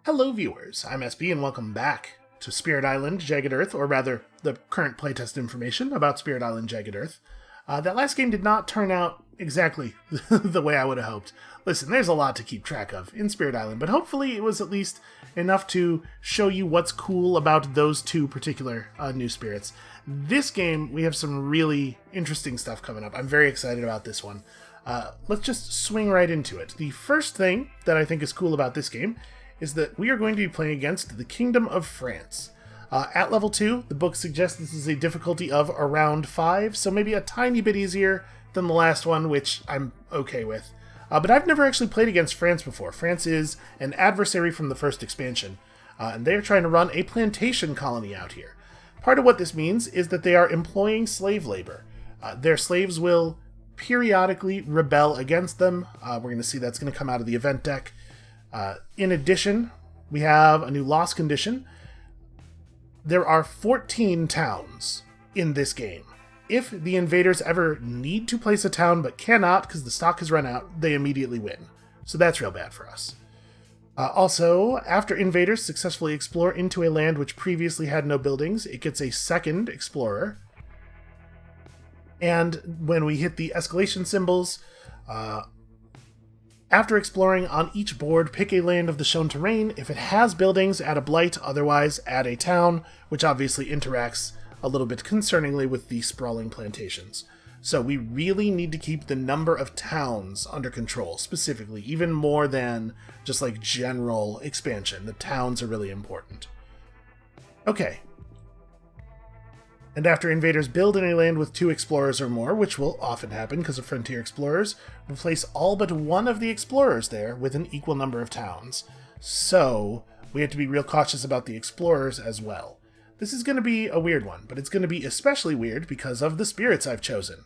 Hello viewers, I'm SB and welcome back to Spirit Island Jagged Earth, or rather, the current playtest information about Spirit Island Jagged Earth. That last game did not turn out exactly the way I would have hoped. Listen, there's a lot to keep track of in Spirit Island, but hopefully it was at least enough to show you what's cool about those two particular new spirits. This game, we have some really interesting stuff coming up. I'm very excited about this one. Let's just swing right into it. The first thing that I think is cool about this game is that we are going to be playing against the Kingdom of France. At level 2, the book suggests this is a difficulty of around 5, so maybe a tiny bit easier than the last one, which I'm okay with. But I've never actually played against France before. France is an adversary from the first expansion, and they are trying to run a plantation colony out here. Part of what this means is that they are employing slave labor. Their slaves will periodically rebel against them. We're going to see that's going to come out of the event deck. In addition, we have a new loss condition. There are 14 towns in this game. If the invaders ever need to place a town but cannot because the stock has run out, they immediately win. So that's real bad for us. Also, after invaders successfully explore into a land which previously had no buildings, it gets a second explorer. And when we hit the escalation symbols, after exploring on each board, pick a land of the shown terrain. If it has buildings, add a blight, otherwise add a town, which obviously interacts a little bit concerningly with the sprawling plantations. So we really need to keep the number of towns under control, specifically, even more than just like general expansion. The towns are really important. Okay. And after invaders build in a land with 2 explorers or more, which will often happen because of frontier explorers, replace all but one of the explorers there with an equal number of towns. So, we have to be real cautious about the explorers as well. This is going to be a weird one, but it's going to be especially weird because of the spirits I've chosen.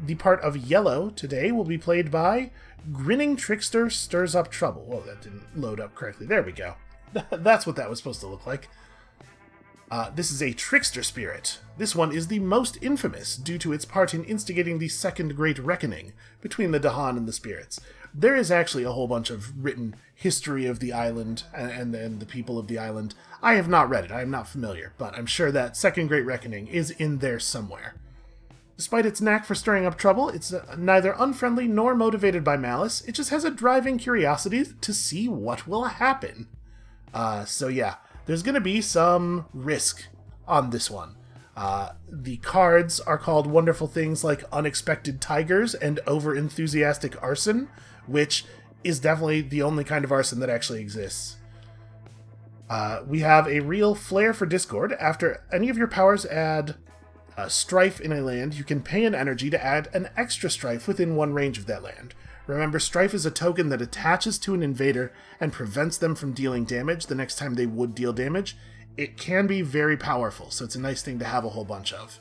The part of Yellow today will be played by Grinning Trickster Stirs Up Trouble. Well, that didn't load up correctly. There we go. That's what that was supposed to look like. This is a trickster spirit. This one is the most infamous due to its part in instigating the Second Great Reckoning between the Dahan and the spirits. There is actually a whole bunch of written history of the island and the people of the island. I have not read it, I am not familiar, but I'm sure that Second Great Reckoning is in there somewhere. Despite its knack for stirring up trouble, it's neither unfriendly nor motivated by malice. It just has a driving curiosity to see what will happen. So yeah. There's going to be some risk on this one. The cards are called wonderful things like Unexpected Tigers and Over-Enthusiastic Arson, which is definitely the only kind of arson that actually exists. We have a real flair for discord. After any of your powers add strife in a land, you can pay an energy to add an extra strife within one range of that land. Remember, strife is a token that attaches to an invader and prevents them from dealing damage the next time they would deal damage. It can be very powerful, so it's a nice thing to have a whole bunch of.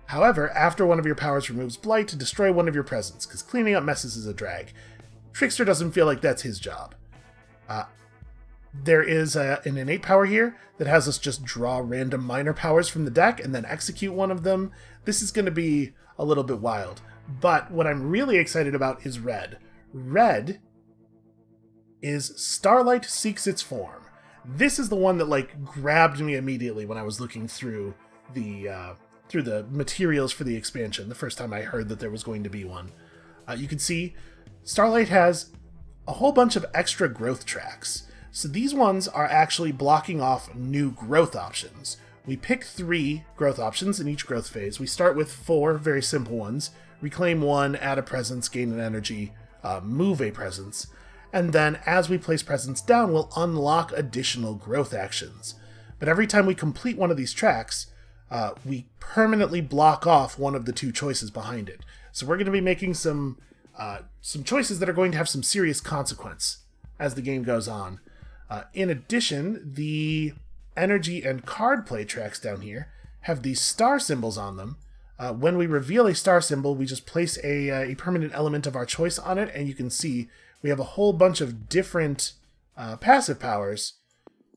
However, after one of your powers removes blight, destroy one of your presents, because cleaning up messes is a drag. Trickster doesn't feel like that's his job. There is an innate power here that has us just draw random minor powers from the deck and then execute one of them. This is going to be a little bit wild. But what I'm really excited about is red. Red is Starlight Seeks Its Form. This is the one that grabbed me immediately when I was looking through the materials for the expansion the first time I heard that there was going to be one. You can see Starlight has a whole bunch of extra growth tracks. So these ones are actually blocking off new growth options. We pick 3 growth options in each growth phase. We start with 4 very simple ones. Reclaim 1, add a presence, gain an energy, move a presence. And then as we place presence down, we'll unlock additional growth actions. But every time we complete one of these tracks, we permanently block off one of the 2 choices behind it. So we're going to be making some choices that are going to have some serious consequence as the game goes on. In addition, the energy and card play tracks down here have these star symbols on them. When we reveal a star symbol, we just place a permanent element of our choice on it, and you can see we have a whole bunch of different passive powers,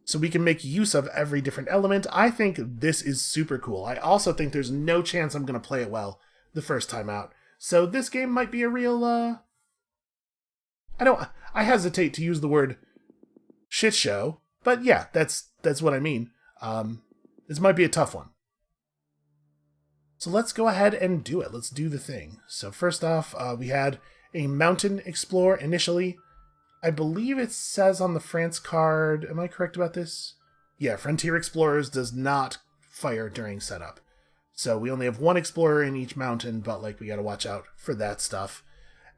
so we can make use of every different element. I think this is super cool. I also think there's no chance I'm going to play it well the first time out. So this game might be a real... I hesitate to use the word shit show, But yeah, that's what I mean. This might be a tough one. So let's go ahead and do it. Let's do the thing. So first off, we had a mountain explorer initially. I believe it says on the France card, am I correct about this? Yeah, Frontier Explorers does not fire during setup. So we only have one explorer in each mountain, but like we gotta watch out for that stuff.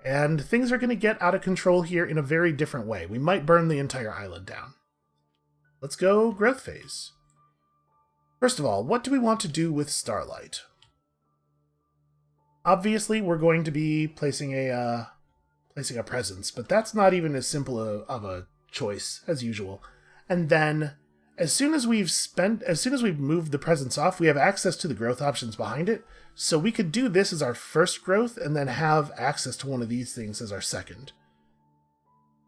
And things are gonna get out of control here in a very different way. We might burn the entire island down. Let's go growth phase. First of all, what do we want to do with Starlight? Obviously, we're going to be placing a presence, but that's not even as simple of a choice as usual. And then, as soon as we've moved the presence off, we have access to the growth options behind it. So we could do this as our first growth, and then have access to one of these things as our second.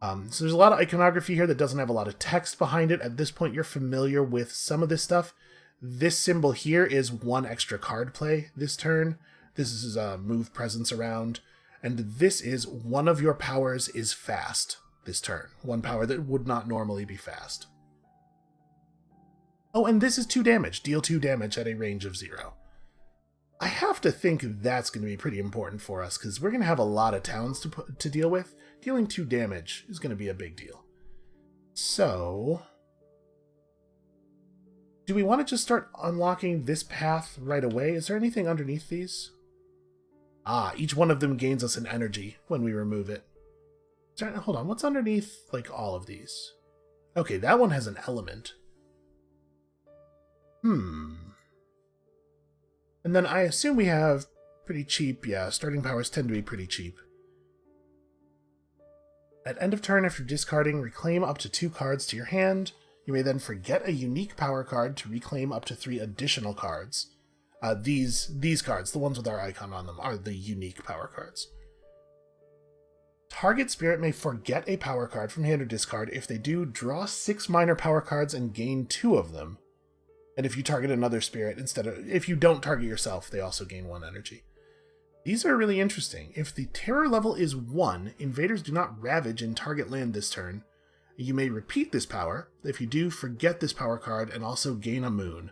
So there's a lot of iconography here that doesn't have a lot of text behind it. At this point, you're familiar with some of this stuff. This symbol here is one extra card play this turn. This is move presence around. And this is one of your powers is fast this turn. One power that would not normally be fast. Oh, and this is 2 damage. Deal 2 damage at a range of 0. I have to think that's going to be pretty important for us, because we're going to have a lot of towns to deal with. Dealing 2 damage is going to be a big deal. So, do we want to just start unlocking this path right away? Is there anything underneath these? Ah, each one of them gains us an energy when we remove it. Hold on, what's underneath, like, all of these? Okay, that one has an element. And then I assume we have pretty cheap, yeah, starting powers tend to be pretty cheap. At end of turn, after discarding, reclaim up to 2 cards to your hand. You may then forget a unique power card to reclaim up to 3 additional cards. These cards, the ones with our icon on them, are the unique power cards. Target spirit may forget a power card from hand or discard. If they do, draw 6 minor power cards and gain 2 of them. And if you target another spirit, if you don't target yourself, they also gain 1 energy. These are really interesting. If the terror level is 1, invaders do not ravage in target land this turn. You may repeat this power. If you do, forget this power card and also gain a moon.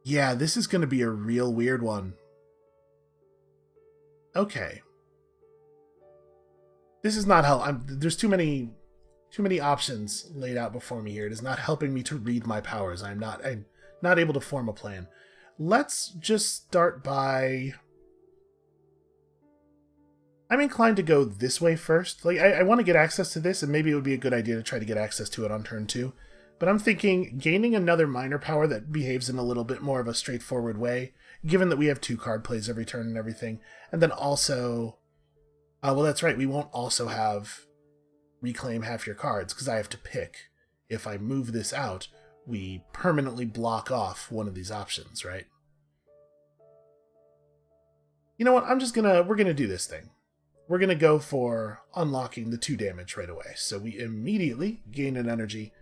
Yeah, this is going to be a real weird one. Okay. This is not how there's too many options laid out before me here. It is not helping me to read my powers. I'm not able to form a plan. Let's just start by... I'm inclined to go this way first. Like, I want to get access to this, and maybe it would be a good idea to try to get access to it on turn 2. But I'm thinking gaining another minor power that behaves in a little bit more of a straightforward way, given that we have 2 card plays every turn and everything. And then also... well, that's right, we won't also have reclaim half your cards, because I have to pick. If I move this out, we permanently block off one of these options, right? You know what, we're gonna do this thing. We're gonna go for unlocking the 2 damage right away. So we immediately gain an energy,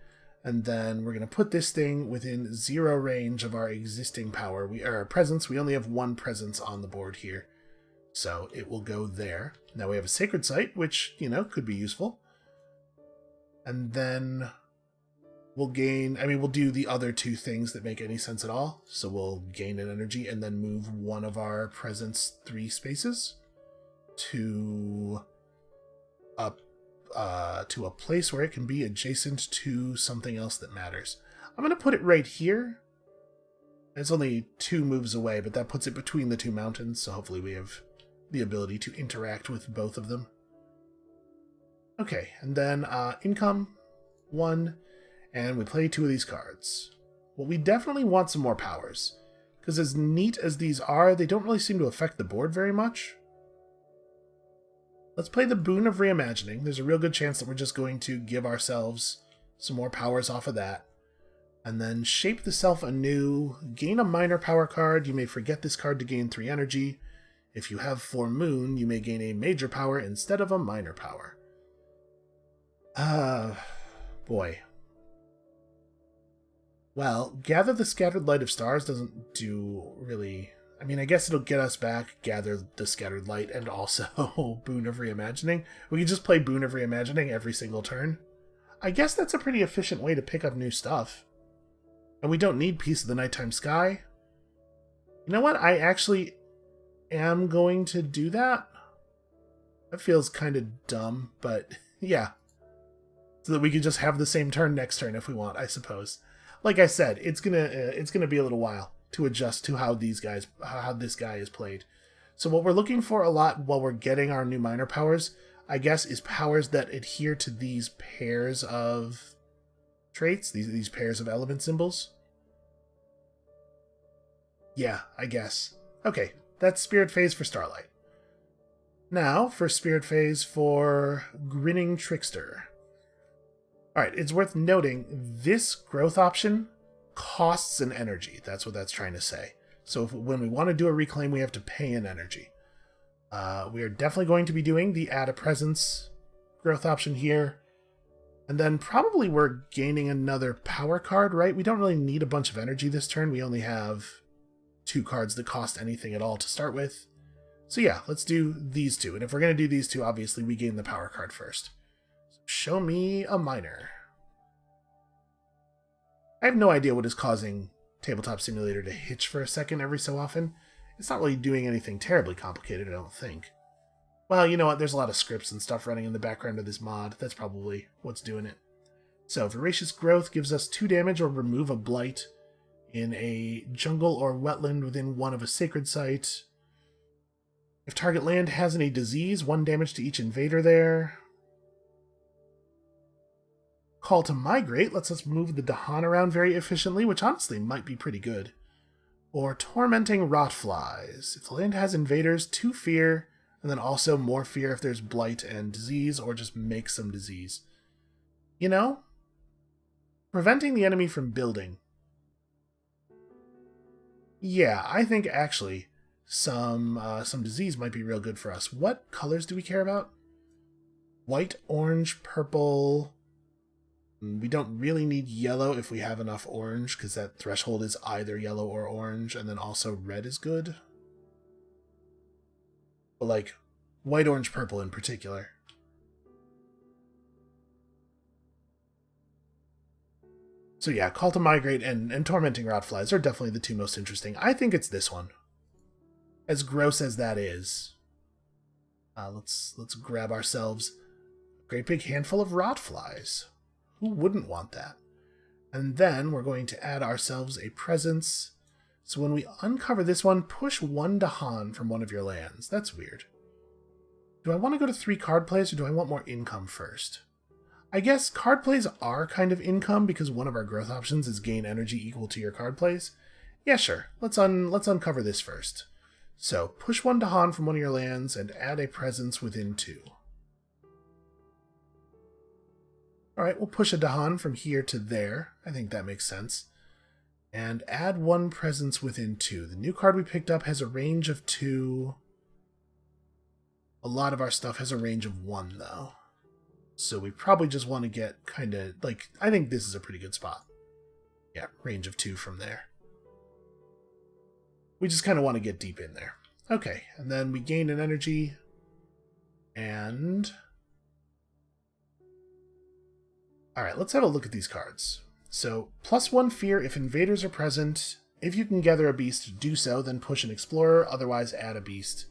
and then we're gonna put this thing within 0 range of our existing power. Our presence, we only have 1 presence on the board here. So it will go there. Now we have a sacred site, which, could be useful. And then we'll we'll do the other 2 things that make any sense at all. So we'll gain an energy and then move one of our presence 3 spaces to a place where it can be adjacent to something else that matters. I'm going to put it right here. It's only 2 moves away, but that puts it between the 2 mountains, so hopefully we have the ability to interact with both of them. Okay, and then income 1, and we play 2 of these cards. Well, we definitely want some more powers, because as neat as these are, they don't really seem to affect the board very much. Let's play the Boon of Reimagining. There's a real good chance that we're just going to give ourselves some more powers off of that. And then shape the self anew, gain a minor power card. You may forget this card to gain 3 energy. If you have 4 moon, you may gain a major power instead of a minor power. Boy. Well, Gather the Scattered Light of Stars doesn't do really... I mean, I guess it'll get us back Gather the Scattered Light and also Boon of Reimagining. We could just play Boon of Reimagining every single turn. I guess that's a pretty efficient way to pick up new stuff. And we don't need Piece of the Nighttime Sky. You know what? I actually am going to do that. That feels kind of dumb, but yeah. So that we could just have the same turn next turn if we want, I suppose. Like I said, it's gonna be a little while to adjust to how this guy is played. So what we're looking for a lot while we're getting our new minor powers, I guess, is powers that adhere to these pairs of traits, these pairs of element symbols. Yeah, I guess. Okay, that's Spirit Phase for Starlight. Now, for Spirit Phase for Grinning Trickster. Alright, it's worth noting, this growth option costs an energy. That's what that's trying to say. So when we want to do a reclaim, we have to pay an energy. We are definitely going to be doing the Add a Presence growth option here. And then probably we're gaining another power card, right? We don't really need a bunch of energy this turn. We only have 2 cards that cost anything at all to start with. So yeah, let's do these 2. And if we're going to do these 2, obviously we gain the power card first. So show me a minor. I have no idea what is causing Tabletop Simulator to hitch for a second every so often. It's not really doing anything terribly complicated, I don't think. Well, you know what? There's a lot of scripts and stuff running in the background of this mod. That's probably what's doing it. So, Voracious Growth gives us 2 damage or remove a blight in a jungle or wetland within one of a sacred site. If target land has any disease, 1 damage to each invader there. Call to Migrate lets us move the Dahan around very efficiently, which honestly might be pretty good. Or Tormenting Rotflies. If the land has invaders, 2 fear, and then also more fear if there's blight and disease, or just make some disease. You know? Preventing the enemy from building. Yeah, I think actually some disease might be real good for us. What colors do we care about? White, orange, purple. We don't really need yellow if we have enough orange, because that threshold is either yellow or orange, and then also red is good. But like, white, orange, purple in particular. So yeah, Call to Migrate and Tormenting Rotflies are definitely the 2 most interesting. I think it's this one. As gross as that is. Let's grab ourselves a great big handful of Rotflies. Who wouldn't want that? And then we're going to add ourselves a presence. So when we uncover this one, push 1 Dahan from one of your lands. That's weird. Do I want to go to 3 card plays, or do I want more income first? I guess card plays are kind of income because one of our growth options is gain energy equal to your card plays. Yeah, sure. Let's uncover this first. So push 1 Dahan from one of your lands and add a presence within 2. Alright, we'll push a Dahan from here to there. I think that makes sense. And add 1 presence within 2. The new card we picked up has a range of 2. A lot of our stuff has a range of 1, though. So we probably just want to get kind of, like, I think this is a pretty good spot. Yeah, range of 2 from there. We just kind of want to get deep in there. Okay, and then we gain an energy. And alright, let's have a look at these cards. So, +1 fear if invaders are present. If you can gather a beast, do so, then push an explorer, otherwise add a beast.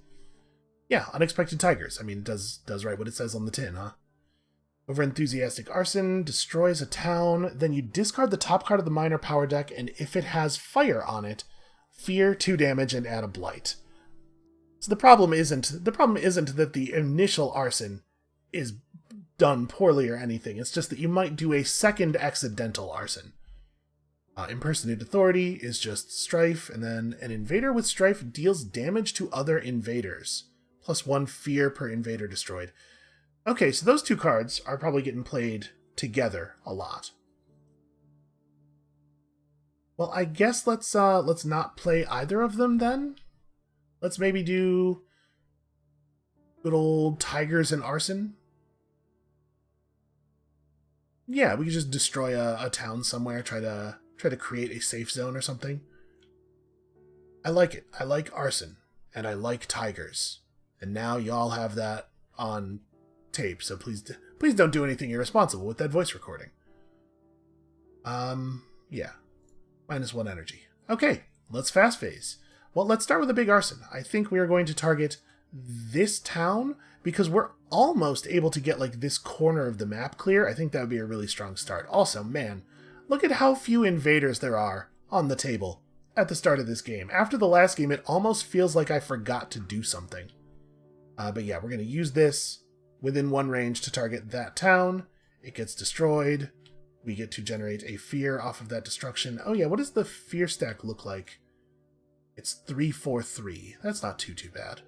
Yeah, Unexpected Tigers. I mean, it does right what it says on the tin, huh? Overenthusiastic Arson destroys a town, then you discard the top card of the minor power deck, and if it has fire on it, fear 2 damage and add a blight. So the problem isn't that the initial Arson is done poorly or anything. It's just that you might do a second accidental Arson. Impersonate Authority is just Strife, and then an invader with Strife deals damage to other invaders. +1 fear per invader destroyed. Okay, so those 2 cards are probably getting played together a lot. Well, I guess let's not play either of them then. Let's maybe do good old Tigers and Arson. Yeah, we could just destroy a town somewhere, try to create a safe zone or something. I like it. I like Arson, and I like Tigers. And now y'all have that on tape, so please Please don't do anything irresponsible with that voice recording. Yeah. -1 energy. Okay, let's fast phase. Well, let's start with a big arson. I think we are going to target this town because we're almost able to get like this corner of the map clear. I think that would be a really strong start. Also, man, look at how few invaders there are on the table at the start of this game. After the last game, it almost feels like I forgot to do something. But yeah, we're going to use this within 1 range to target that town. It gets destroyed. We get to generate a fear off of that destruction. Oh yeah, what does the fear stack look like? It's 3, 4, 3. That's not too bad.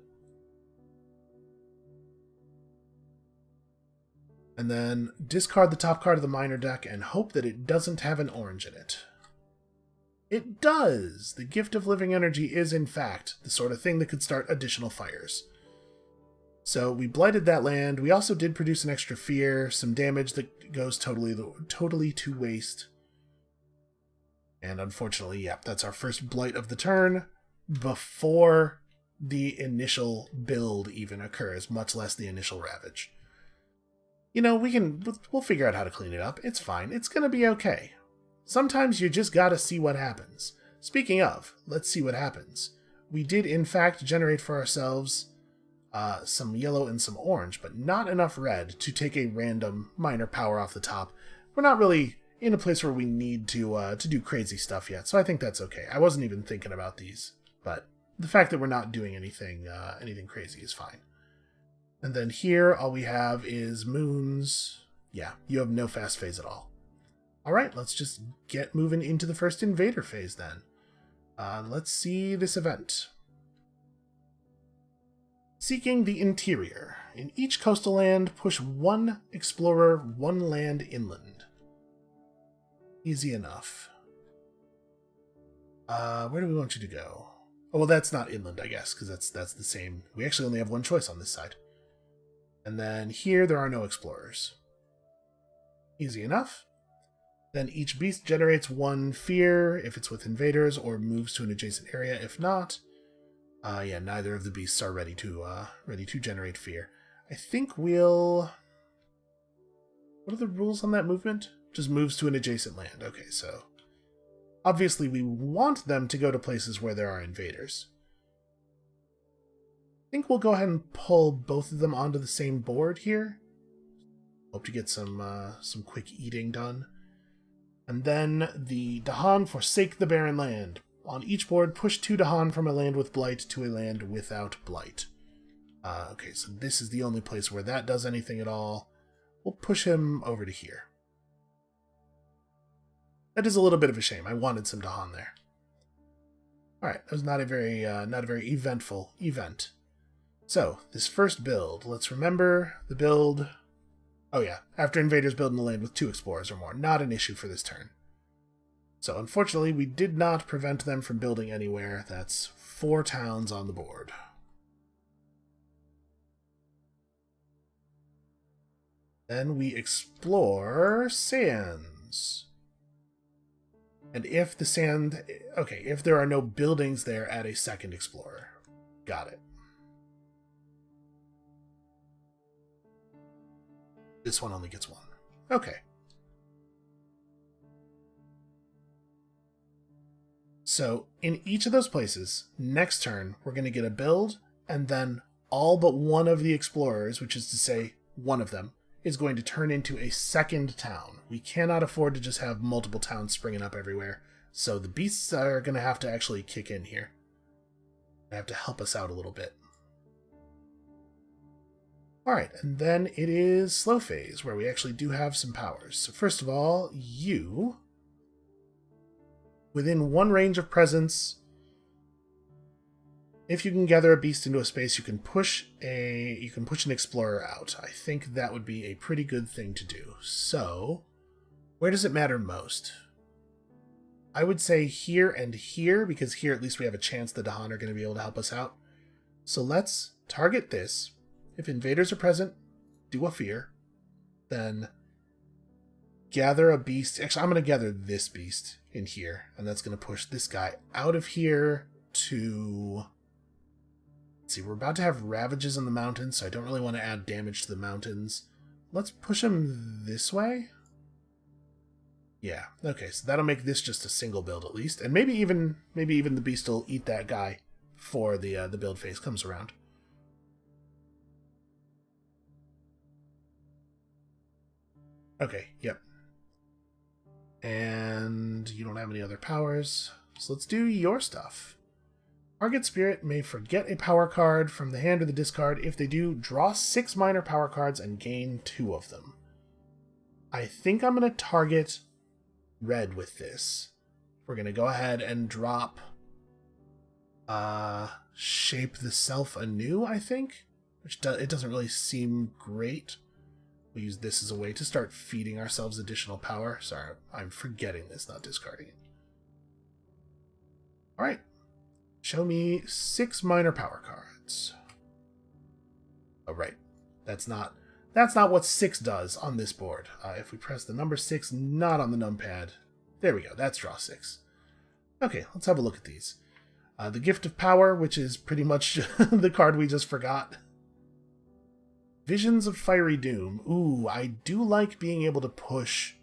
And then discard the top card of the minor deck and hope that it doesn't have an orange in it. It does! The Gift of Living Energy is, in fact, the sort of thing that could start additional fires. So we blighted that land. We also did produce an extra fear, some damage that goes totally to waste. And unfortunately, yep, that's our first blight of the turn before the initial build even occurs, much less the initial ravage. You know, we'll figure out how to clean it up. It's fine. It's gonna be okay. Sometimes you just gotta see what happens. Speaking of, let's see what happens. We did, in fact, generate for ourselves some yellow and some orange, but not enough red to take a random minor power off the top. We're not really in a place where we need to do crazy stuff yet, so I think that's okay. I wasn't even thinking about these, but the fact that we're not doing anything crazy is fine. And then here, all we have is moons. Yeah, you have no fast phase at all. Alright, let's just get moving into the first invader phase then. Let's see this event. Seeking the interior. In each coastal land, push 1 explorer, 1 land inland. Easy enough. Where do we want you to go? Oh, well, that's not inland, I guess, because that's the same. We actually only have 1 choice on this side. And then here, there are no explorers. Easy enough. Then each beast generates 1 fear if it's with invaders, or moves to an adjacent area if not. Yeah, neither of the beasts are ready to generate fear. I think we'll... What are the rules on that movement? Just moves to an adjacent land. Okay, so... Obviously, we want them to go to places where there are invaders. I think we'll go ahead and pull both of them onto the same board here. Hope to get some quick eating done. And then the Dahan forsake the barren land. On each board, push 2 Dahan from a land with blight to a land without blight. Okay, so this is the only place where that does anything at all. We'll push him over to here. That is a little bit of a shame. I wanted some Dahan there. Alright, that was not a very eventful event. So, this first build, let's remember the build... Oh yeah, after invaders build in the land with 2 explorers or more. Not an issue for this turn. So unfortunately, we did not prevent them from building anywhere. That's 4 towns on the board. Then we explore sands. And if the sand... Okay, if there are no buildings there, add a second explorer. Got it. This one only gets 1. Okay. So, in each of those places, next turn, we're going to get a build, and then all but 1 of the explorers, which is to say, 1 of them, is going to turn into a second town. We cannot afford to just have multiple towns springing up everywhere, so the beasts are going to have to actually kick in here. They have to help us out a little bit. Alright, and then it is slow phase, where we actually do have some powers. So first of all, you... Within 1 range of presence, if you can gather a beast into a space, you can push an explorer out. I think that would be a pretty good thing to do. So, where does it matter most? I would say here and here, because here at least we have a chance the Dahan are going to be able to help us out. So let's target this. If invaders are present, do a fear. Then gather a beast. Actually, I'm going to gather this beast in here, and that's going to push this guy out of here to... Let's see, we're about to have ravages in the mountains, so I don't really want to add damage to the mountains. let's push him this way. Yeah, okay, so that'll make this just a single build at least. And maybe even the beast will eat that guy before the build phase comes around. Okay, yep. And you don't have any other powers, so let's do your stuff. Target spirit may forget a power card from the hand or the discard. If they do, draw 6 minor power cards and gain 2 of them. I think I'm going to target red with this. We're going to go ahead and drop Shape the Self Anew, I think. It doesn't really seem great. We use this as a way to start feeding ourselves additional power. Sorry, I'm forgetting this, not discarding it. Alright. Show me 6 minor power cards. Oh, right. That's not what 6 does on this board. If we press the number 6, not on the numpad. There we go. That's draw 6. Okay, let's have a look at these. The Gift of Power, which is pretty much the card we just forgot. Visions of Fiery Doom. Ooh, I do like being able to push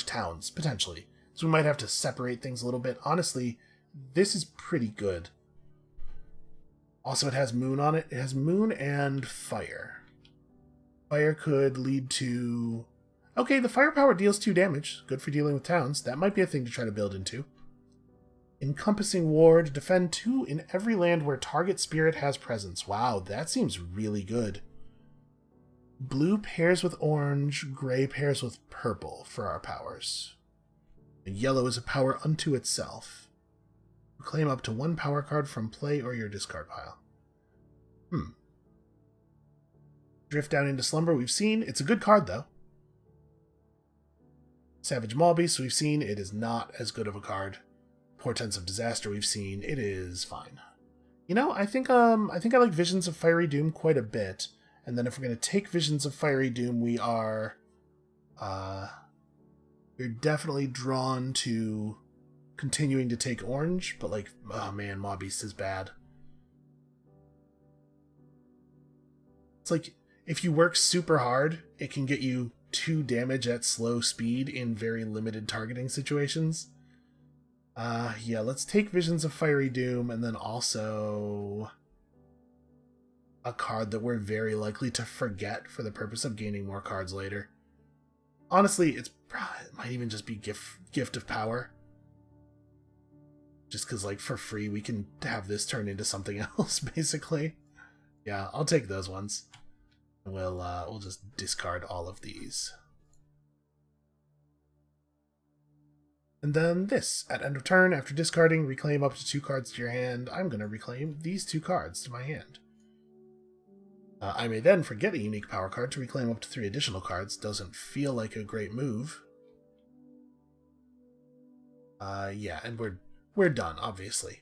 towns, potentially. So we might have to separate things a little bit. Honestly, this is pretty good. Also, it has moon on it. It has moon and fire. Fire could lead to... Okay, the firepower deals 2 damage. Good for dealing with towns. That might be a thing to try to build into. Encompassing Ward. Defend 2 in every land where target spirit has presence. Wow, that seems really good. Blue pairs with orange. Gray pairs with purple for our powers. Yellow is a power unto itself. Claim up to 1 power card from play or your discard pile. Drift Down into Slumber, we've seen. It's a good card, though. Savage Maulbeast, we've seen. It is not as good of a card. Portents of Disaster, we've seen. It is fine. You know, I think I like Visions of Fiery Doom quite a bit. And then if we're going to take Visions of Fiery Doom, we're definitely drawn to continuing to take orange, but like, oh man, Maulbeast is bad. It's like, if you work super hard, it can get you 2 damage at slow speed in very limited targeting situations. Yeah, let's take Visions of Fiery Doom, and then also a card that we're very likely to forget for the purpose of gaining more cards later. Honestly, it might even just be Gift of Power. Just because, like, for free, we can have this turn into something else, basically. Yeah, I'll take those ones. We'll just discard all of these. And then this. At end of turn, after discarding, reclaim up to 2 cards to your hand. I'm going to reclaim these 2 cards to my hand. I may then forget a unique power card to reclaim up to 3 additional cards. Doesn't feel like a great move. Yeah, and we're done, obviously.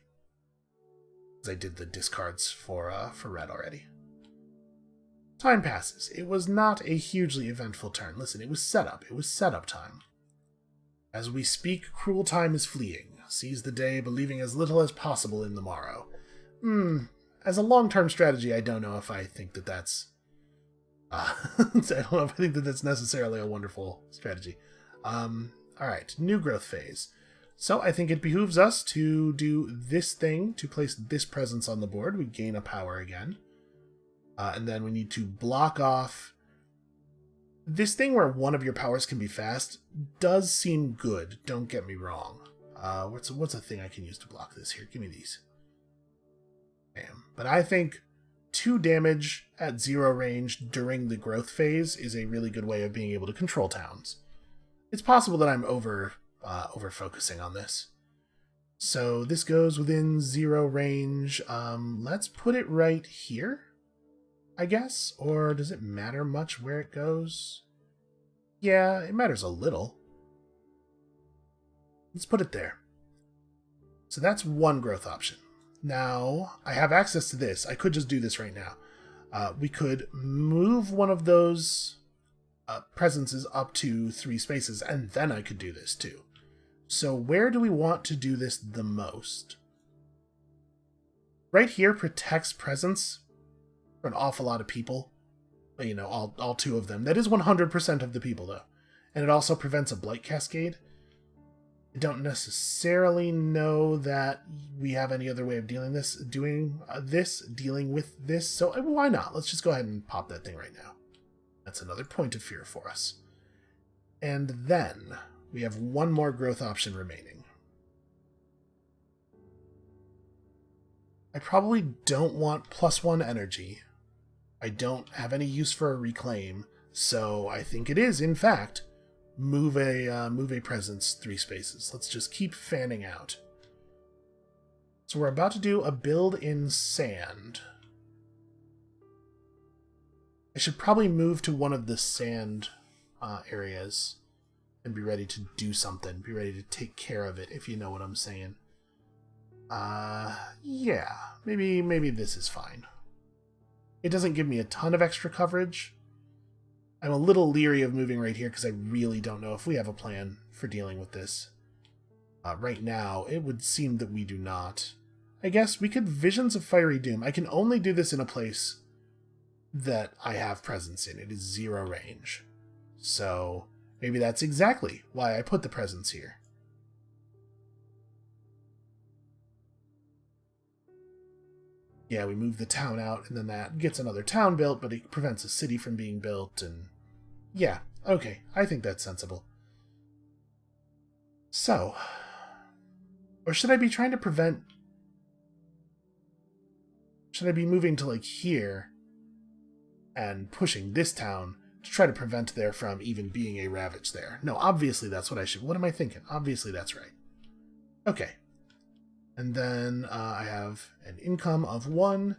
Because I did the discards for red already. Time passes. It was not a hugely eventful turn. Listen, it was setup. It was setup time. As we speak, cruel time is fleeing. Seize the day, believing as little as possible in the morrow. As a long-term strategy, I don't know if I think that that's... I don't know if I think that that's necessarily a wonderful strategy. Alright, new growth phase. So I think it behooves us to do this thing to place this presence on the board. We gain a power again. And then we need to block off... This thing where one of your powers can be fast does seem good, don't get me wrong. What's a thing I can use to block this here? Give me these. Bam. But I think 2 damage at 0 range during the growth phase is a really good way of being able to control towns. It's possible that I'm over-focusing on this. So this goes within 0 range. Let's put it right here, I guess? Or does it matter much where it goes? Yeah, it matters a little. Let's put it there. So that's one growth option. Now, I have access to this. I could just do this right now. We could move one of those presences up to 3 spaces, and then I could do this too. So where do we want to do this the most? Right here protects presence for an awful lot of people. You know, all two of them. That is 100% of the people, though. And it also prevents a blight cascade. I don't necessarily know that we have any other way of dealing with this, so why not? Let's just go ahead and pop that thing right now. That's another point of fear for us. And then we have one more growth option remaining. I probably don't want +1 energy. I don't have any use for a reclaim, so I think it is, in fact, move a presence 3 spaces. Let's just keep fanning out. So we're about to do a build in sand. I should probably move to one of the sand areas and be ready to do something. Be ready to take care of it, if you know what I'm saying. Yeah, maybe this is fine. It doesn't give me a ton of extra coverage. I'm a little leery of moving right here because I really don't know if we have a plan for dealing with this. Right now, it would seem that we do not. I guess we could Visions of Fiery Doom. I can only do this in a place that I have presence in. It is 0 range. So maybe that's exactly why I put the presence here. Yeah, we move the town out, and then that gets another town built, but it prevents a city from being built, and yeah, okay, I think that's sensible. So, or should I be trying to prevent... Should I be moving to, like, here and pushing this town to try to prevent there from even being a ravage there? No, obviously that's what I should... What am I thinking? Obviously that's right. Okay. And then I have an income of 1,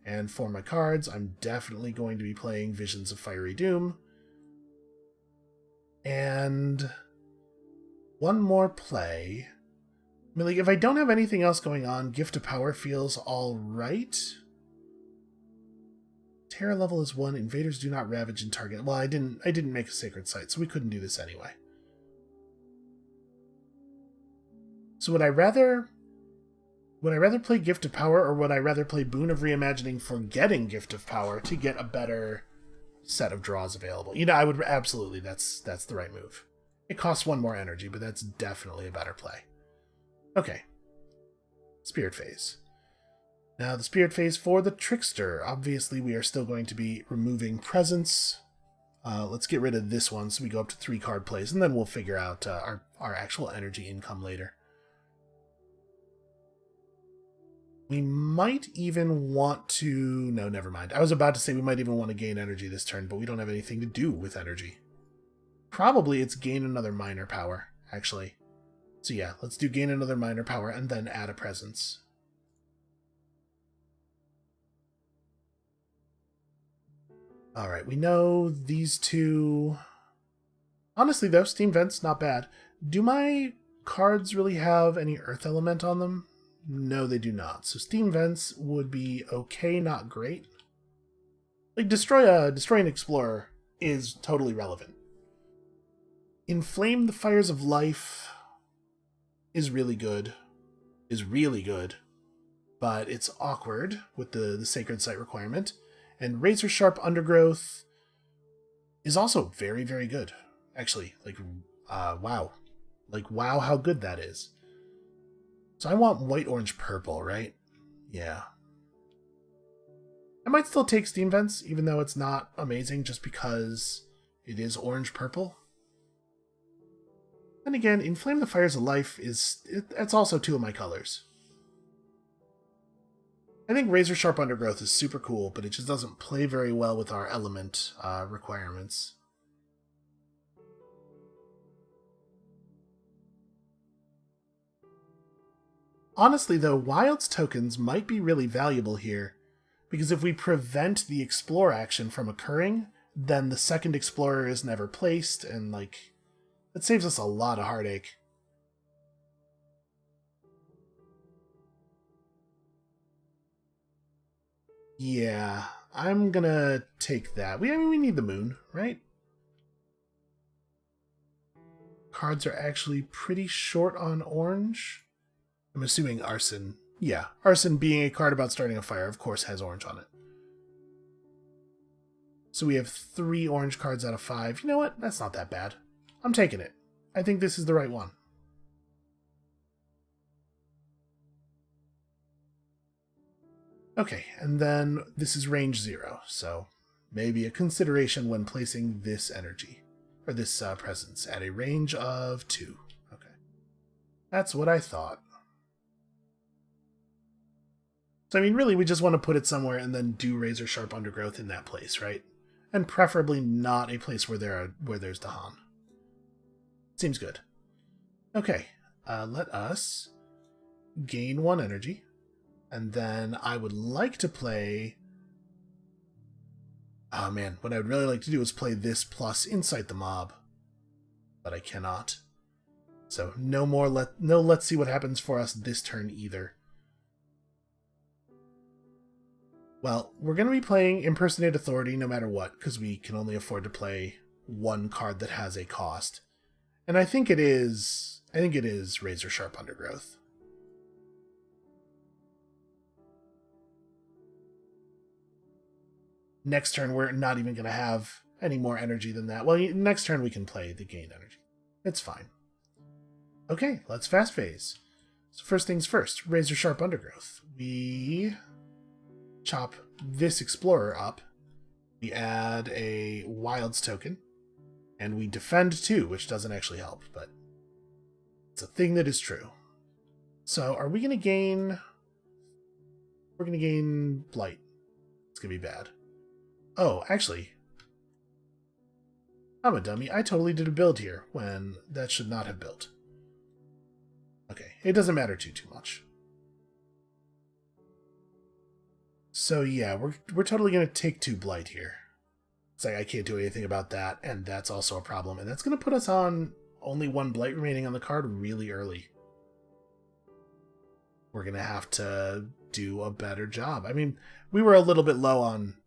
and for my cards, I'm definitely going to be playing Visions of Fiery Doom. And one more play. I mean, like, if I don't have anything else going on, Gift of Power feels alright. Terror level is 1. Invaders do not ravage and target. Well, I didn't make a sacred site, so we couldn't do this anyway. So would I rather play Gift of Power, or would I rather play Boon of Reimagining forgetting Gift of Power to get a better set of draws available? You know, I would absolutely, that's the right move. It costs 1 more energy, but that's definitely a better play. Okay. Spirit Phase. Now the Spirit Phase for the Trickster. Obviously we are still going to be removing presence. Let's get rid of this one so we go up to 3 card plays, and then we'll figure out our actual energy income later. We might even want to... No, never mind. I was about to say we might even want to gain energy this turn, but we don't have anything to do with energy. Probably it's gain another minor power, actually. So yeah, let's do gain another minor power and then add a presence. Alright, we know these two... Honestly though, Steam Vents, not bad. Do my cards really have any Earth Element on them? No, they do not. So Steam Vents would be okay, not great. Like, destroy an Explorer is totally relevant. Inflame the Fires of Life is really good. But it's awkward with the Sacred Site requirement. And Razor Sharp Undergrowth is also very, very good. Actually, like, wow. Like, wow how good that is. So I want white, orange, purple, right? Yeah. I might still take Steam Vents, even though it's not amazing, just because it is orange, purple. And again, Inflame the Fires of Life it's also 2 of my colors. I think Razor Sharp Undergrowth is super cool, but it just doesn't play very well with our element requirements. Honestly, though, Wild's tokens might be really valuable here, because if we prevent the Explore action from occurring, then the second Explorer is never placed, and, like, that saves us a lot of heartache. Yeah, I'm gonna take that. I mean, we need the moon, right? Cards are actually pretty short on orange. I'm assuming Arson. Yeah, Arson being a card about starting a fire, of course, has orange on it. So we have 3 orange cards out of 5. You know what? That's not that bad. I'm taking it. I think this is the right one. Okay, and then this is range 0, so maybe a consideration when placing this energy, or this presence, at a range of 2. Okay. That's what I thought. So, I mean, really, we just want to put it somewhere and then do razor sharp undergrowth in that place, right? And preferably not a place where there's Dahan. Seems good. Okay, let us gain 1 energy. And then I would like to play... Oh man, what I would really like to do is play this plus Incite the Mob. But I cannot. So no more let's see what happens for us this turn either. Well, we're going to be playing Impersonate Authority no matter what, because we can only afford to play 1 card that has a cost. And I think it is Razor Sharp Undergrowth. Next turn, we're not even going to have any more energy than that. Well, next turn we can play the gained energy. It's fine. Okay, let's fast phase. So first things first, Razor Sharp Undergrowth. We chop this Explorer up. We add a Wilds token. And we defend 2, which doesn't actually help, but it's a thing that is true. So are we going to gain... We're going to gain Blight. It's going to be bad. Oh, actually, I'm a dummy. I totally did a build here when that should not have built. Okay, it doesn't matter too much. So yeah, we're totally going to take 2 Blight here. It's like I can't do anything about that, and that's also a problem. And that's going to put us on only 1 Blight remaining on the card really early. We're going to have to do a better job. I mean, we were a little bit low on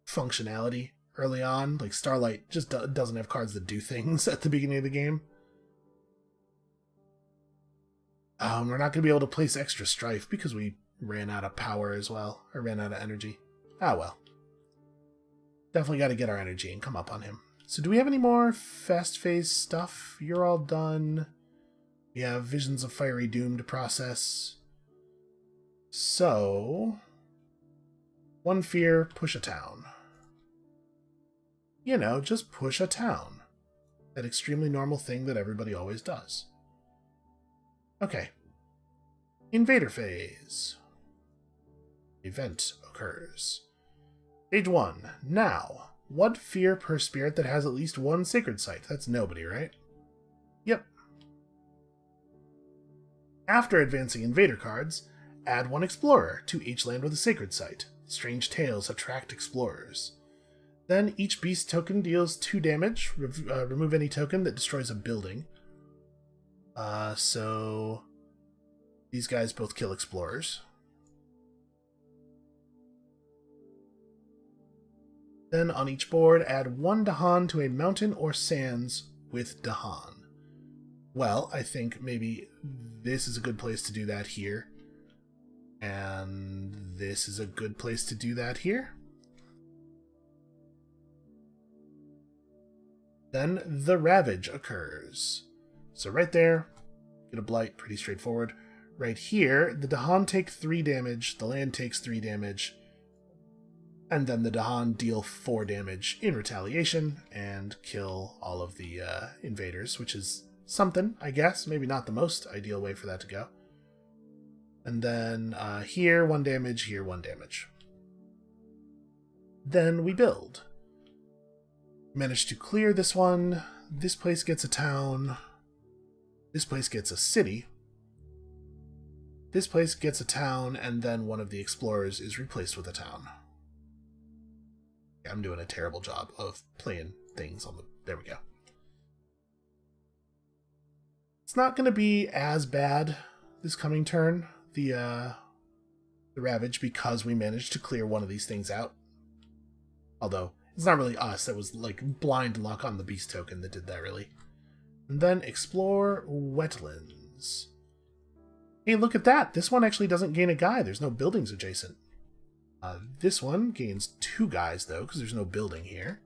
functionality early on. Like Starlight just doesn't have cards that do things at the beginning of the game. We're not going to be able to place extra Strife because we ran out of power as well, or ran out of energy. Ah well. Definitely got to get our energy and come up on him. So do we have any more fast phase stuff? You're all done. We have Visions of Fiery Doom to process. So 1 fear, push a town. You know, just push a town. That extremely normal thing that everybody always does. Okay. Invader phase. Event occurs. Stage 1. Now, what fear per spirit that has at least 1 sacred site? That's nobody, right? Yep. After advancing invader cards, add 1 explorer to each land with a sacred site. Strange tales attract explorers. Then each beast token deals 2 damage. Remove any token that destroys a building. So these guys both kill explorers. Then on each board, add 1 Dahan to a mountain or sands with Dahan. Well, I think maybe this is a good place to do that here. And this is a good place to do that here. Then the Ravage occurs. So right there, get a Blight, pretty straightforward. Right here, the Dahan take 3 damage, the land takes 3 damage, and then the Dahan deal 4 damage in retaliation and kill all of the invaders, which is something, I guess. Maybe not the most ideal way for that to go. And then here 1 damage, here 1 damage. Then we build. Manage to clear this one. This place gets a town. This place gets a city. This place gets a town, and then one of the explorers is replaced with a town. I'm doing a terrible job of playing things on the... There we go. It's not going to be as bad this coming turn, the Ravage, because we managed to clear one of these things out. Although, it's not really us. That was like blind luck on the beast token that did that, really. And then explore wetlands. Hey, look at that! This one actually doesn't gain a guy. There's no buildings adjacent. This one gains 2 guys, though, because there's no building here.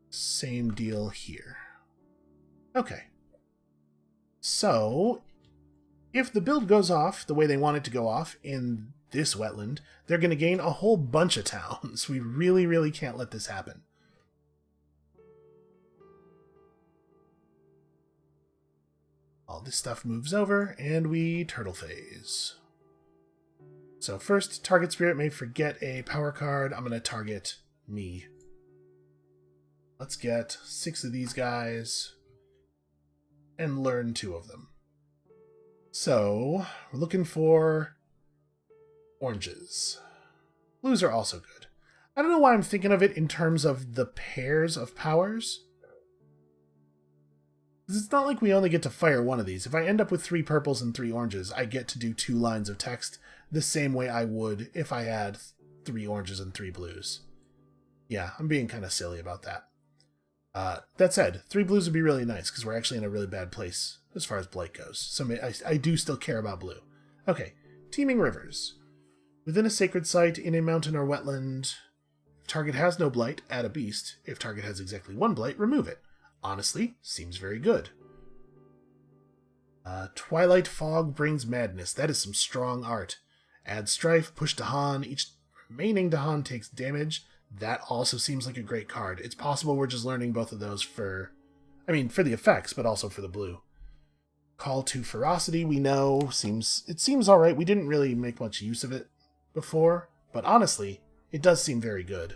Same deal here. Okay. So, if the build goes off the way they want it to go off in this wetland, they're going to gain a whole bunch of towns. We really, really can't let this happen. All this stuff moves over, and we turtle phase. So first, target spirit may forget a power card. I'm going to target me. Let's get 6 of these guys and learn 2 of them. So, we're looking for oranges. Blues are also good. I don't know why I'm thinking of it in terms of the pairs of powers. It's not like we only get to fire one of these. If I end up with 3 purples and 3 oranges, I get to do 2 lines of text the same way I would if I had 3 oranges and 3 blues. Yeah, I'm being kind of silly about that. That said, 3 blues would be really nice because we're actually in a really bad place as far as blight goes. So I do still care about blue. Okay, teeming rivers. Within a sacred site, in a mountain or wetland, if target has no blight, add a beast. If target has exactly 1 blight, remove it. Honestly, seems very good. Twilight fog brings madness. That is some strong art. Add strife, push Dahan. Each remaining Dahan takes damage. That also seems like a great card. It's possible we're just learning both of those for the effects, but also for the blue. Call to ferocity, we know, it seems alright. We didn't really make much use of it before, but honestly, it does seem very good.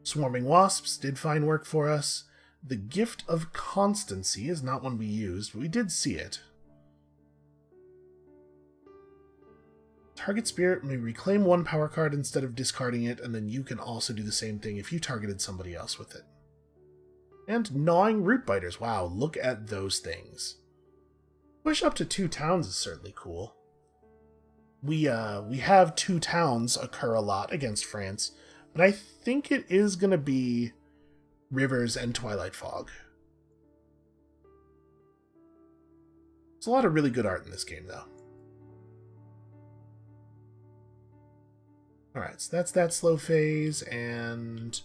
Swarming wasps did fine work for us. The gift of constancy is not one we used, but we did see it. Target spirit may reclaim 1 power card instead of discarding it, and then you can also do the same thing if you targeted somebody else with it. And gnawing root biters. Wow, look at those things. Push up to 2 towns is certainly cool. We have 2 towns occur a lot against France, but I think it is going to be rivers and Twilight Fog. There's a lot of really good art in this game, though. Alright, so that's that slow phase, and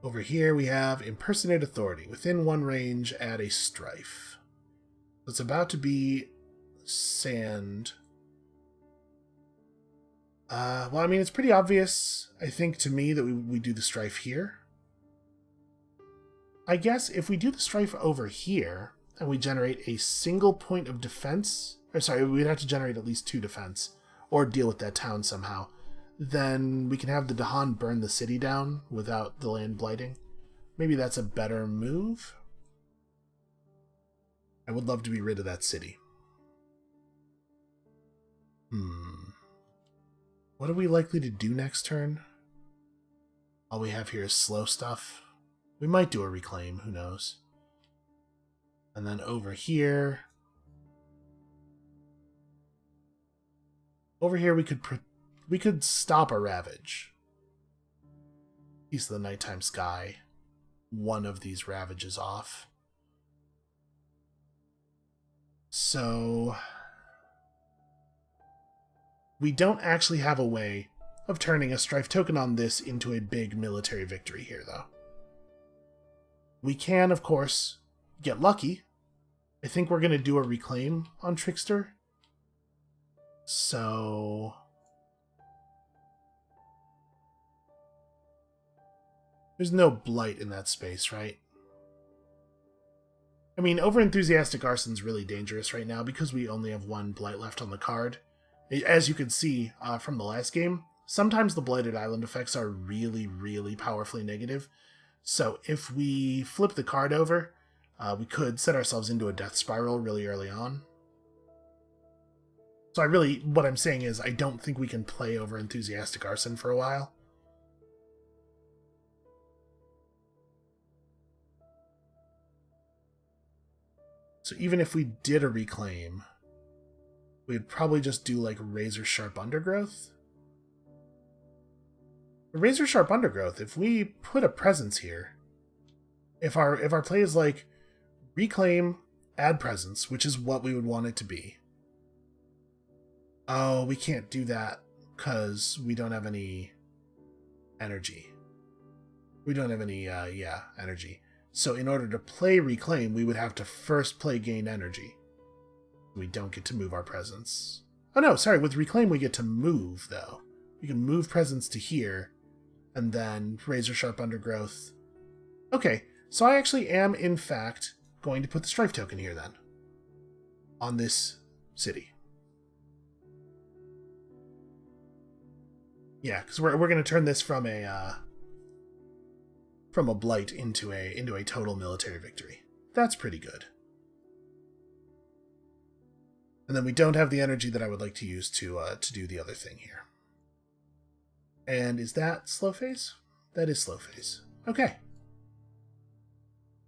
over here we have Impersonate Authority. Within 1 range, add a strife. It's about to be sand. Well, I mean, it's pretty obvious, I think, to me that we do the strife here. I guess if we do the strife over here, and we generate a single point of defense, or sorry, we'd have to generate at least 2 defense, or deal with that town somehow, then we can have the Dahan burn the city down without the land blighting. Maybe that's a better move. I would love to be rid of that city. What are we likely to do next turn? All we have here is slow stuff. We might do a reclaim, who knows. And then over here... we could stop a ravage. Piece of the nighttime sky. 1 of these ravages off. So... we don't actually have a way of turning a strife token on this into a big military victory here, though. We can, of course, get lucky. I think we're going to do a reclaim on Trickster. So... there's no blight in that space, right? I mean, over-enthusiastic arson's really dangerous right now because we only have 1 blight left on the card. As you can see from the last game, sometimes the blighted island effects are really, really powerfully negative. So if we flip the card over, we could set ourselves into a death spiral really early on. So what I'm saying is I don't think we can play over-enthusiastic arson for a while. So even if we did a reclaim, we'd probably just do like razor sharp undergrowth. Razor sharp undergrowth, if we put a presence here, if our play is like reclaim, add presence, which is what we would want it to be. Oh, we can't do that. because we don't have any energy. We don't have any, energy. So in order to play Reclaim, we would have to first play Gain Energy. We don't get to move our presence. Oh no, sorry, with Reclaim we get to move, though. We can move presence to here, and then Razor Sharp Undergrowth. Okay, so I actually am, in fact, going to put the Strife token here, then. On this city. Yeah, because we're going to turn this from a blight into a total military victory. That's pretty good. And then we don't have the energy that I would like to use to do the other thing here. And is that slow phase? That is slow phase. Okay.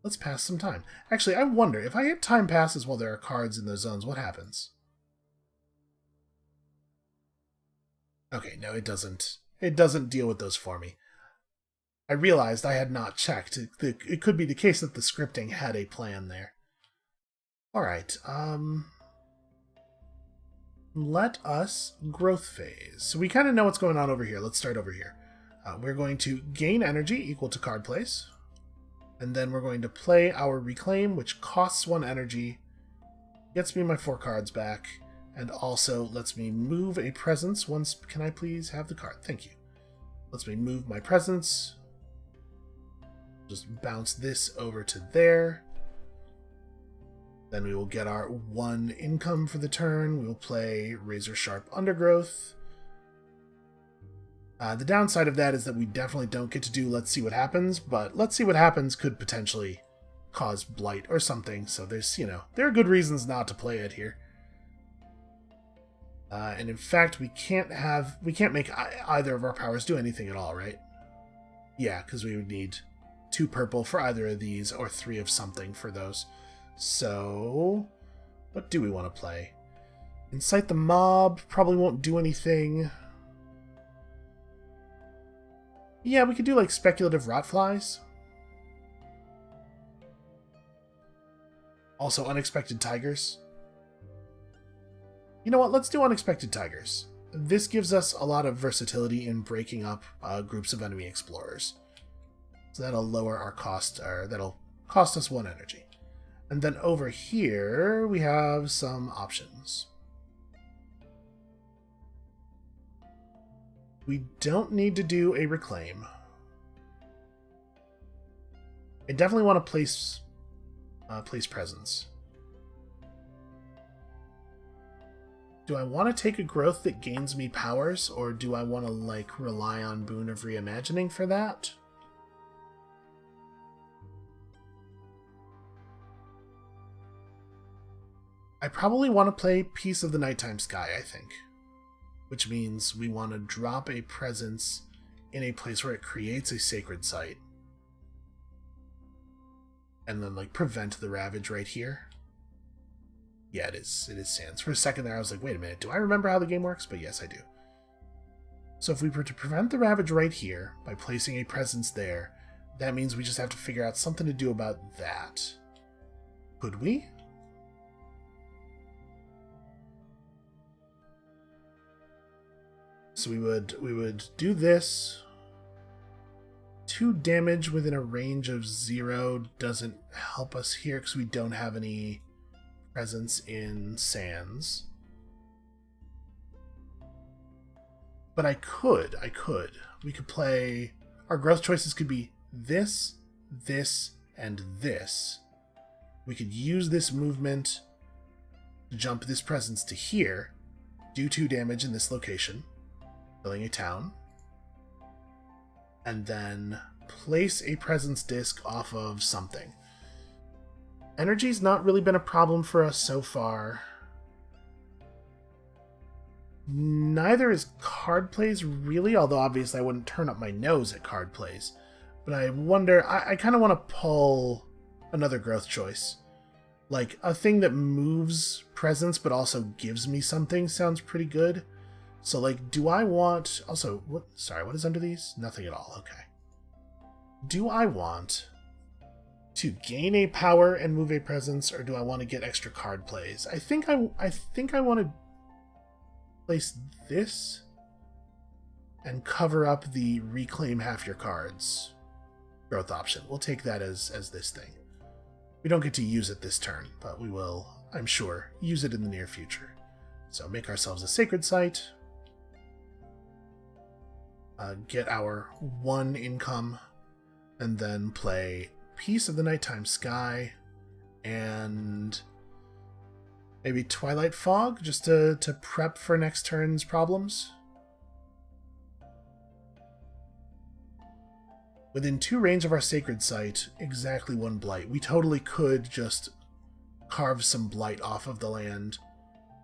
Let's pass some time. Actually, I wonder, if I hit time passes while there are cards in those zones, what happens? Okay, no, it doesn't. It doesn't deal with those for me. I realized I had not checked. It could be the case that the scripting had a plan there. Alright, let us growth phase. So we kind of know what's going on over here. Let's start over here. We're going to gain energy equal to card plays. And then we're going to play our Reclaim, which costs 1 energy, gets me my 4 cards back, and also lets me move a presence once. Can I please have the card? Thank you. Lets me move my presence. Just bounce this over to there. Then we will get our 1 income for the turn. We will play Razor Sharp Undergrowth. The downside of that is that we definitely don't get to do Let's See What Happens, but Let's See What Happens could potentially cause blight or something, so there's, there are good reasons not to play it here. And in fact, we can't make either of our powers do anything at all, right? Yeah, because we would need 2 purple for either of these, or 3 of something for those. So, what do we want to play? Incite the Mob probably won't do anything. Yeah, we could do like Speculative Rotflies. Also Unexpected Tigers. You know what, let's do Unexpected Tigers. This gives us a lot of versatility in breaking up groups of enemy explorers. So that'll lower our cost, or that'll cost us 1 energy. And then over here, we have some options. We don't need to do a Reclaim. I definitely want to place presence. Do I want to take a growth that gains me powers, or do I want to rely on Boon of Reimagining for that? I probably want to play Piece of the Nighttime Sky, I think. Which means we want to drop a presence in a place where it creates a sacred site. And then, prevent the Ravage right here. Yeah, it is. It is Sands. For a second there, I was like, wait a minute, do I remember how the game works? But yes, I do. So if we were to prevent the Ravage right here by placing a presence there, that means we just have to figure out something to do about that. Could we? So we would do this. 2 damage within a range of 0 doesn't help us here because we don't have any presence in Sands. But I could. We could play... Our growth choices could be this, this, and this. We could use this movement to jump this presence to here, do 2 damage in this location, filling a town, and then place a presence disc off of something. Energy's not really been a problem for us so far. Neither is card plays, really, although obviously I wouldn't turn up my nose at card plays. But I wonder, I kind of want to pull another growth choice. Like, a thing that moves presence but also gives me something sounds pretty good. So, do I want... Also, what is under these? Nothing at all, okay. Do I want to gain a power and move a presence, or do I want to get extra card plays? I think I want to place this and cover up the reclaim half your cards growth option. We'll take that as this thing. We don't get to use it this turn, but we will, I'm sure, use it in the near future. So make ourselves a sacred site, get our 1 income, and then play Piece of the Nighttime Sky and maybe Twilight Fog, just to prep for next turn's problems. Within 2 range of our sacred site, exactly 1 blight. We totally could just carve some blight off of the land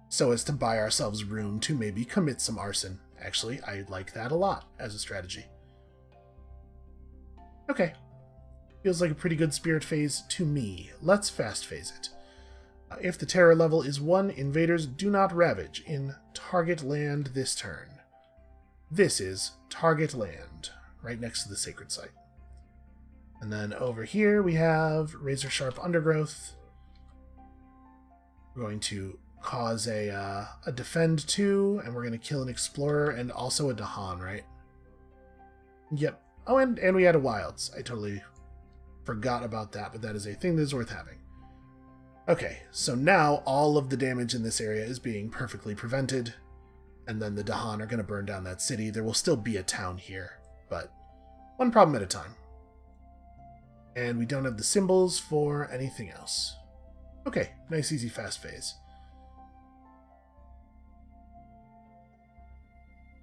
so as to buy ourselves room to maybe commit some arson. Actually, I like that a lot as a strategy. Okay. Feels like a pretty good spirit phase to me. Let's fast phase it. If the terror level is 1, invaders do not ravage in target land this turn. This is target land, right next to the sacred site. And then over here we have razor sharp undergrowth. We're going to cause a defend 2, and we're going to kill an explorer and also a Dahan, right? Yep. Oh, and we had a wilds. I totally forgot about that, but that is a thing that is worth having. Okay, so now all of the damage in this area is being perfectly prevented, and then the Dahan are going to burn down that city. There will still be a town here, but one problem at a time. And we don't have the symbols for anything else. Okay, nice, easy, fast phase.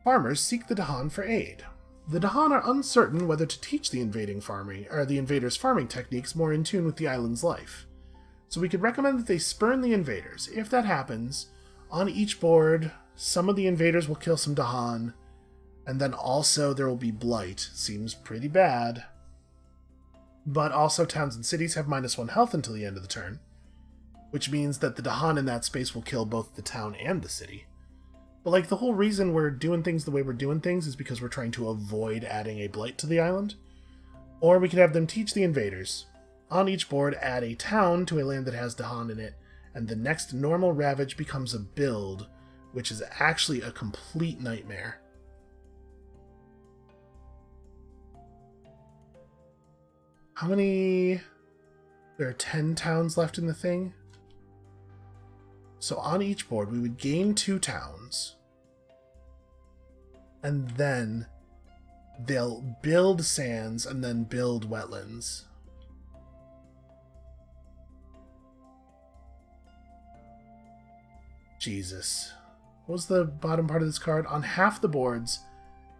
Farmers seek the Dahan for aid. The Dahan are uncertain whether to teach the invaders farming techniques more in tune with the island's life. So we could recommend that they spurn the invaders. If that happens, on each board, some of the invaders will kill some Dahan, and then also there will be blight. Seems pretty bad. But also towns and cities have -1 health until the end of the turn, which means that the Dahan in that space will kill both the town and the city. But like, the whole reason we're doing things the way we're doing things is because we're trying to avoid adding a blight to the island. Or we could have them teach the invaders. On each board, add a town to a land that has Dahan in it, and the next normal ravage becomes a build, which is actually a complete nightmare. How many... There are 10 towns left in the thing? So on each board, we would gain 2 towns. And then they'll build sands and then build wetlands. Jesus. What was the bottom part of this card? On half the boards,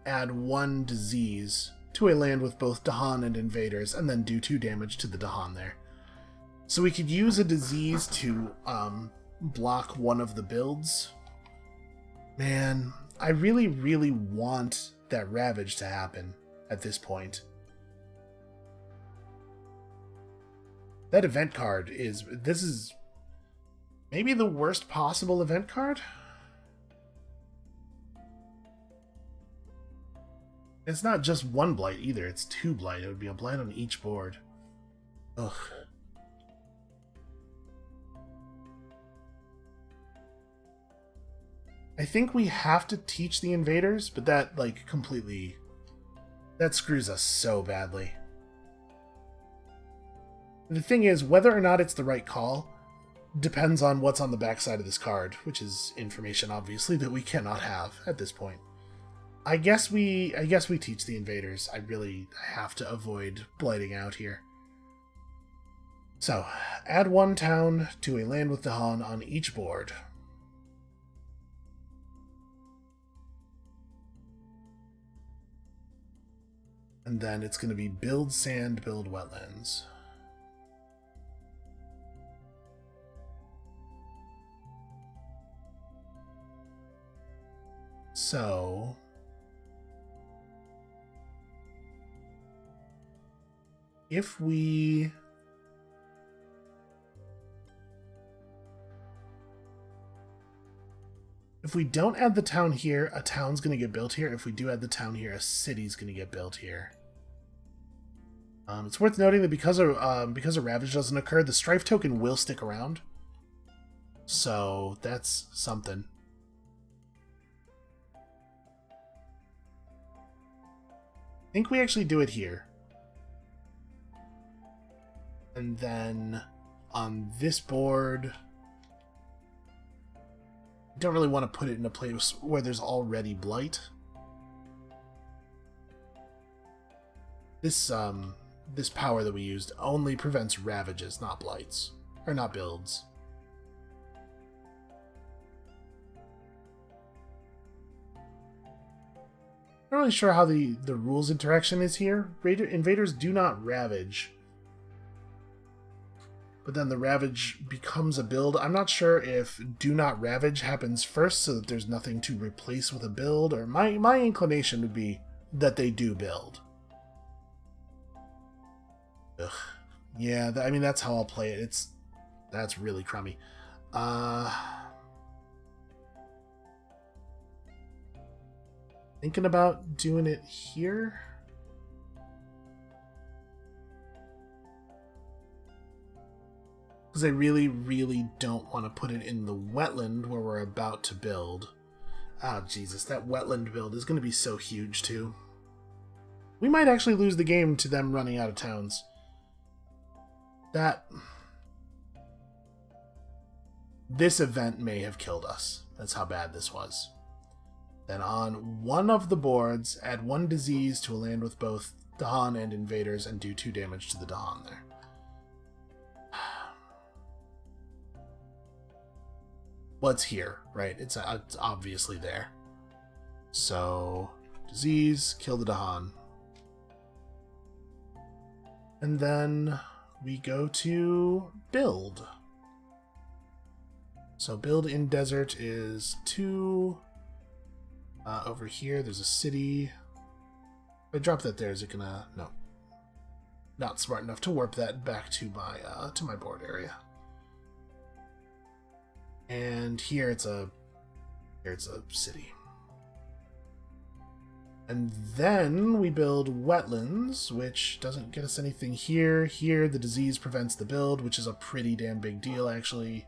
add 1 disease to a land with both Dahan and invaders, and then do 2 damage to the Dahan there. So we could use a disease to block one of the builds. Man, I really, really want that ravage to happen at this point. That event card is... This is maybe the worst possible event card? It's not just 1 blight either, it's 2 blight. It would be a blight on each board. Ugh. I think we have to teach the invaders, but that, like, completely... That screws us so badly. The thing is, whether or not it's the right call depends on what's on the backside of this card, which is information, obviously, that we cannot have at this point. I guess we teach the invaders. I really have to avoid blighting out here. So, add 1 town to a land with Dahan on each board. And then it's going to be build sand, build wetlands. So... If we... If we don't add the town here, a town's going to get built here. If we do add the town here, a city's going to get built here. It's worth noting that because a ravage doesn't occur, the strife token will stick around. So that's something. think we actually do it here. And then on this board, I don't really want to put it in a place where there's already blight. This power that we used only prevents ravages, not blights. Or not builds. Not really sure how the rules interaction is here. Invaders do not ravage. But then the ravage becomes a build. I'm not sure if do not ravage happens first so that there's nothing to replace with a build, or my inclination would be that they do build. Ugh. Yeah, I mean, that's how I'll play it. That's really crummy. Thinking about doing it here. Because I really, really don't want to put it in the wetland where we're about to build. Oh, Jesus, that wetland build is going to be so huge, too. We might actually lose the game to them running out of towns. This event may have killed us. That's how bad this was. Then on one of the boards, add 1 disease to a land with both Dahan and invaders and do 2 damage to the Dahan there. Well, it's here, right? It's obviously there. So, disease, kill the Dahan. And then we go to build. So build in desert is 2. Over here, there's a city. If I drop that there, is it gonna... No. Not smart enough to warp that back to my board area. And here it's a city. And then we build wetlands, which doesn't get us anything here. Here, the disease prevents the build, which is a pretty damn big deal, actually.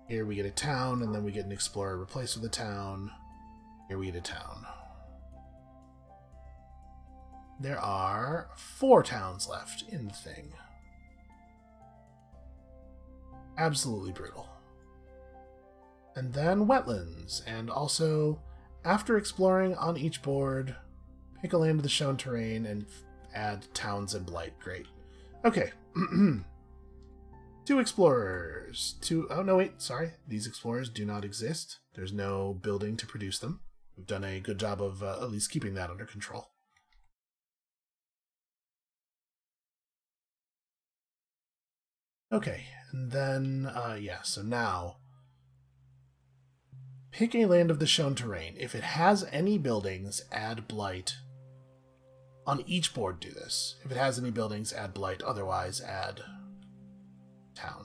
Here we get a town, and then we get an explorer replaced with a town. Here we get a town. There are 4 towns left in the thing. Absolutely brutal. And then wetlands, and also, after exploring on each board, pick a land of the shown terrain and add towns and blight. Great. Okay. 2 explorers. Oh, no, wait. Sorry. These explorers do not exist. There's no building to produce them. We've done a good job of at least keeping that under control. Okay. And then, so now, pick a land of the shown terrain. If it has any buildings, add blight. On each board, do this. If it has any buildings, add blight. Otherwise, add town.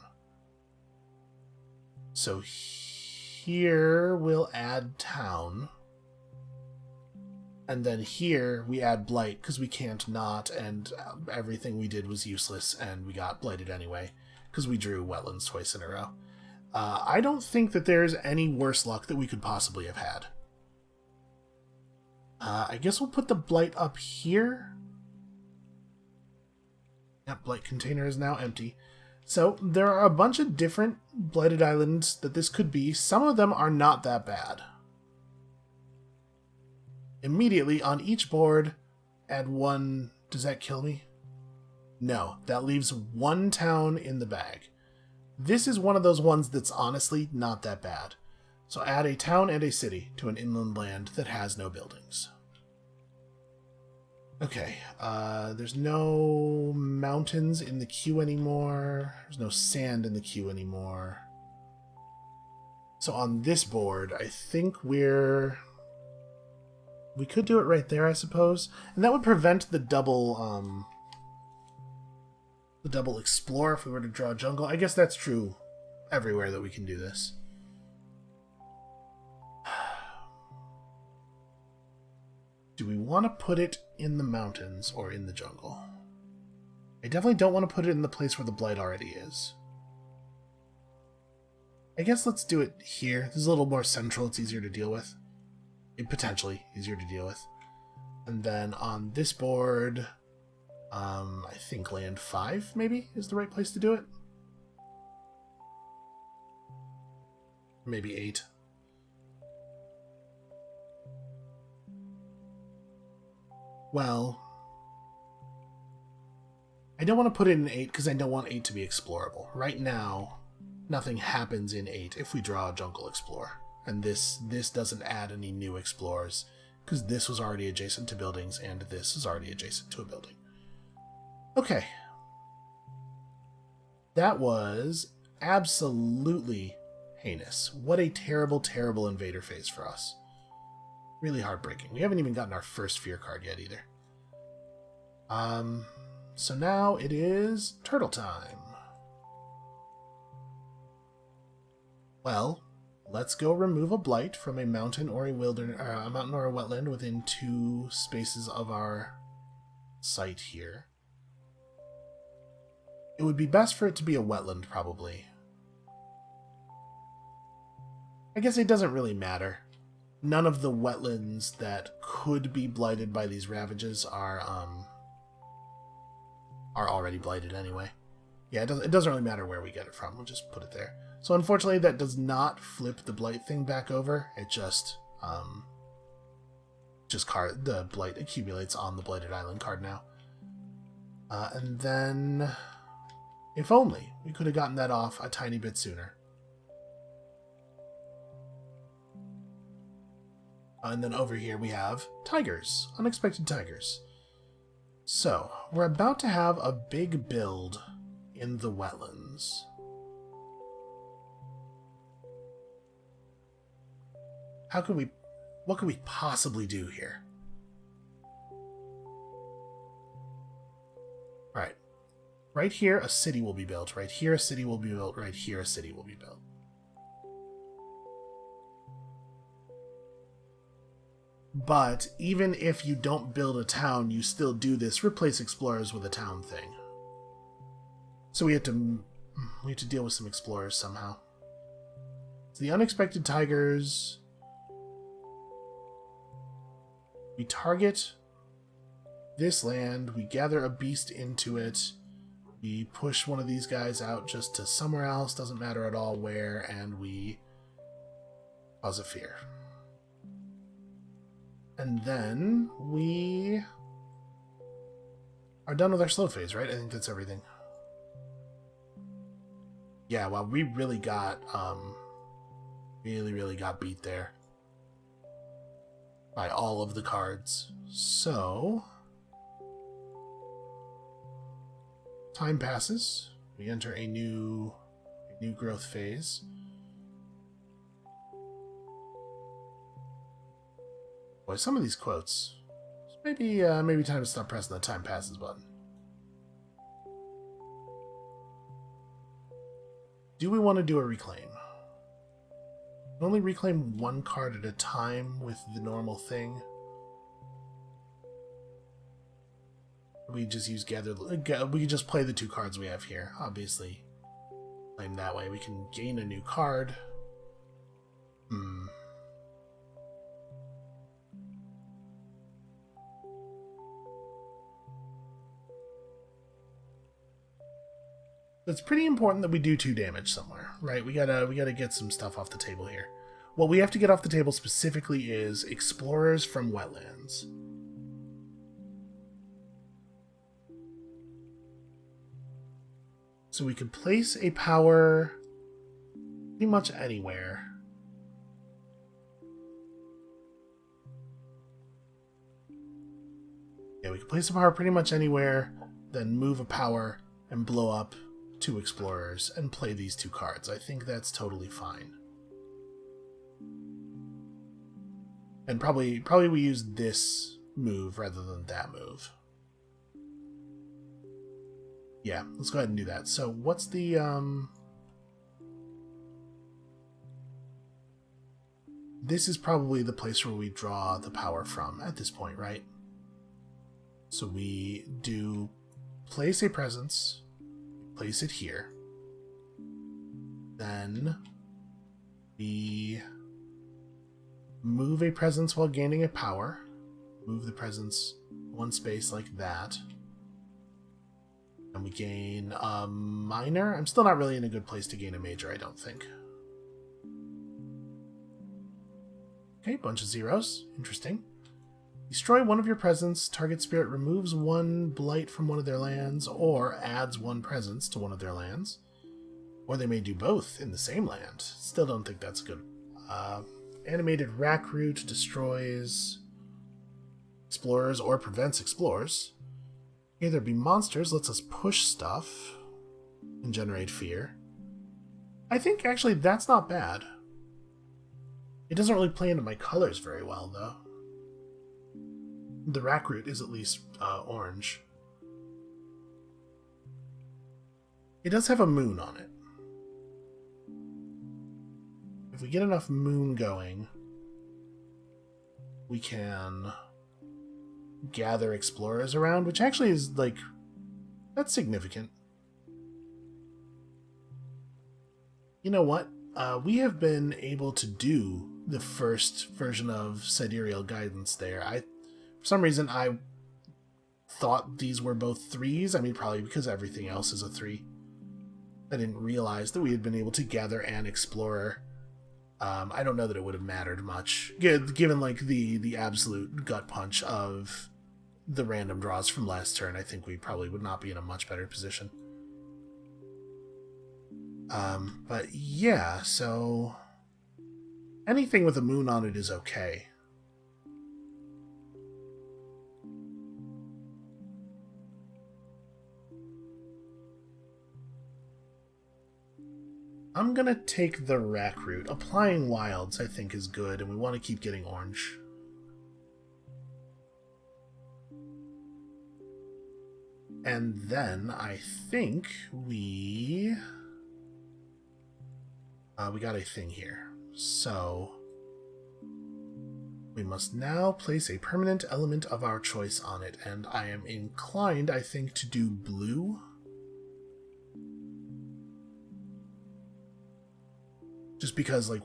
So here we'll add town. And then here we add blight because we can't not, and everything we did was useless, and we got blighted anyway because we drew wetlands twice in a row. I don't think that there's any worse luck that we could possibly have had. I guess we'll put the blight up here. That blight container is now empty. So there are a bunch of different blighted islands that this could be. Some of them are not that bad. Immediately on each board, add 1... Does that kill me? No, that leaves 1 town in the bag. This is one of those ones that's honestly not that bad. So add a town and a city to an inland land that has no buildings. Okay, there's no mountains in the queue anymore. There's no sand in the queue anymore. So on this board, I think we could do it right there, I suppose. And that would prevent the double explore if we were to draw jungle. I guess that's true everywhere that we can do this. Do we want to put it in the mountains or in the jungle? I definitely don't want to put it in the place where the blight already is. I guess let's do it here. This is a little more central. It's easier to deal with. Potentially easier to deal with. And then on this board, I think land 5 maybe is the right place to do it. Maybe 8. Well, I don't want to put it in 8 because I don't want 8 to be explorable. Right now, nothing happens in 8 if we draw a jungle explorer. And this doesn't add any new explorers because this was already adjacent to buildings and this is already adjacent to a building. Okay. That was absolutely heinous. What a terrible, terrible invader phase for us. Really heartbreaking. We haven't even gotten our first fear card yet either. So now it is turtle time. Well, let's go remove a blight from a mountain or a mountain or a wetland within 2 spaces of our site here. It would be best for it to be a wetland, probably. I guess it doesn't really matter. None of the wetlands that could be blighted by these ravages are already blighted anyway. Yeah, it doesn't really matter where we get it from. We'll just put it there. So unfortunately, that does not flip the blight thing back over. It just the blight accumulates on the blighted island card now. And then, if only we could have gotten that off a tiny bit sooner. And then over here we have tigers, unexpected tigers. So, we're about to have a big build in the wetlands. What could we possibly do here? Alright. Right here, a city will be built. Right here, a city will be built. Right here, a city will be built. But even if you don't build a town, you still do this replace explorers with a town thing. So we have to deal with some explorers somehow. So the unexpected tigers. We target this land, we gather a beast into it, we push one of these guys out just to somewhere else, doesn't matter at all where, and we cause a fear. And then we are done with our slow phase, right? I think that's everything. Yeah, well, we really got, really got beat there by all of the cards. So, time passes. We enter a new growth phase. Boy, some of these quotes. Maybe time to stop pressing the time passes button. Do we want to do a reclaim? Only reclaim 1 card at a time with the normal thing. We just use gather. We can just play the 2 cards we have here. Obviously, claim that way. We can gain a new card. It's pretty important that we do 2 damage somewhere, right? We gotta get some stuff off the table here. What we have to get off the table specifically is explorers from wetlands. So we could place a power pretty much anywhere. Yeah, we could place a power pretty much anywhere, then move a power and blow up 2 explorers and play these 2 cards. I think that's totally fine. And probably we use this move rather than that move. Yeah, let's go ahead and do that. So what's the this is probably the place where we draw the power from at this point, right? So we do place a presence, place it here. Then we move a presence while gaining a power. Move the presence one space like that. And we gain a minor. I'm still not really in a good place to gain a major, I don't think. Okay, bunch of zeros. Interesting. Destroy one of your presence. Target spirit removes one blight from one of their lands or adds one presence to one of their lands. Or they may do both in the same land. Still don't think that's good. Animated rack root destroys explorers or prevents explorers. Either be monsters, lets us push stuff and generate fear. I think actually that's not bad. It doesn't really play into my colors very well, though. The rack root is at least orange. It does have a moon on it. If we get enough moon going, we can gather explorers around, which actually is, like, that's significant. You know what? We have been able to do the first version of Sidereal Guidance there. For some reason, I thought these were both 3s. I mean, probably because everything else is a 3. I didn't realize that we had been able to gather an explorer. I don't know that it would have mattered much, given like the absolute gut punch of the random draws from last turn. I think we probably would not be in a much better position. But yeah, so anything with a moon on it is okay. I'm gonna take the rack route. Applying wilds, I think, is good, and we want to keep getting orange. And then I think we got a thing here. So we must now place a permanent element of our choice on it, and I am inclined, I think, to do blue. Just because, like,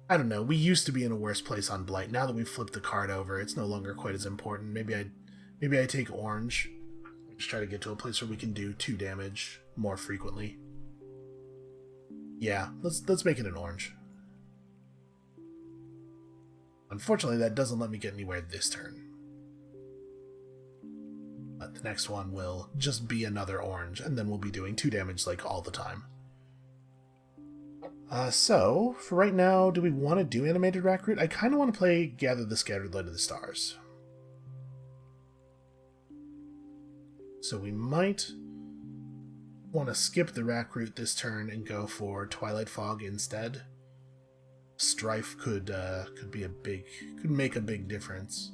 I don't know, we used to be in a worse place on blight. Now that we've flipped the card over, it's no longer quite as important. Maybe I take orange. Just try to get to a place where we can do 2 damage more frequently. Yeah, let's make it an orange. Unfortunately, that doesn't let me get anywhere this turn. But the next one will just be another orange, and then we'll be doing 2 damage, like, all the time. So, for right now, do we want to do Animated Rack Root? I kind of want to play Gather the Scattered Light of the Stars. So we might want to skip the Rack Root this turn and go for Twilight Fog instead. Strife could make a big difference.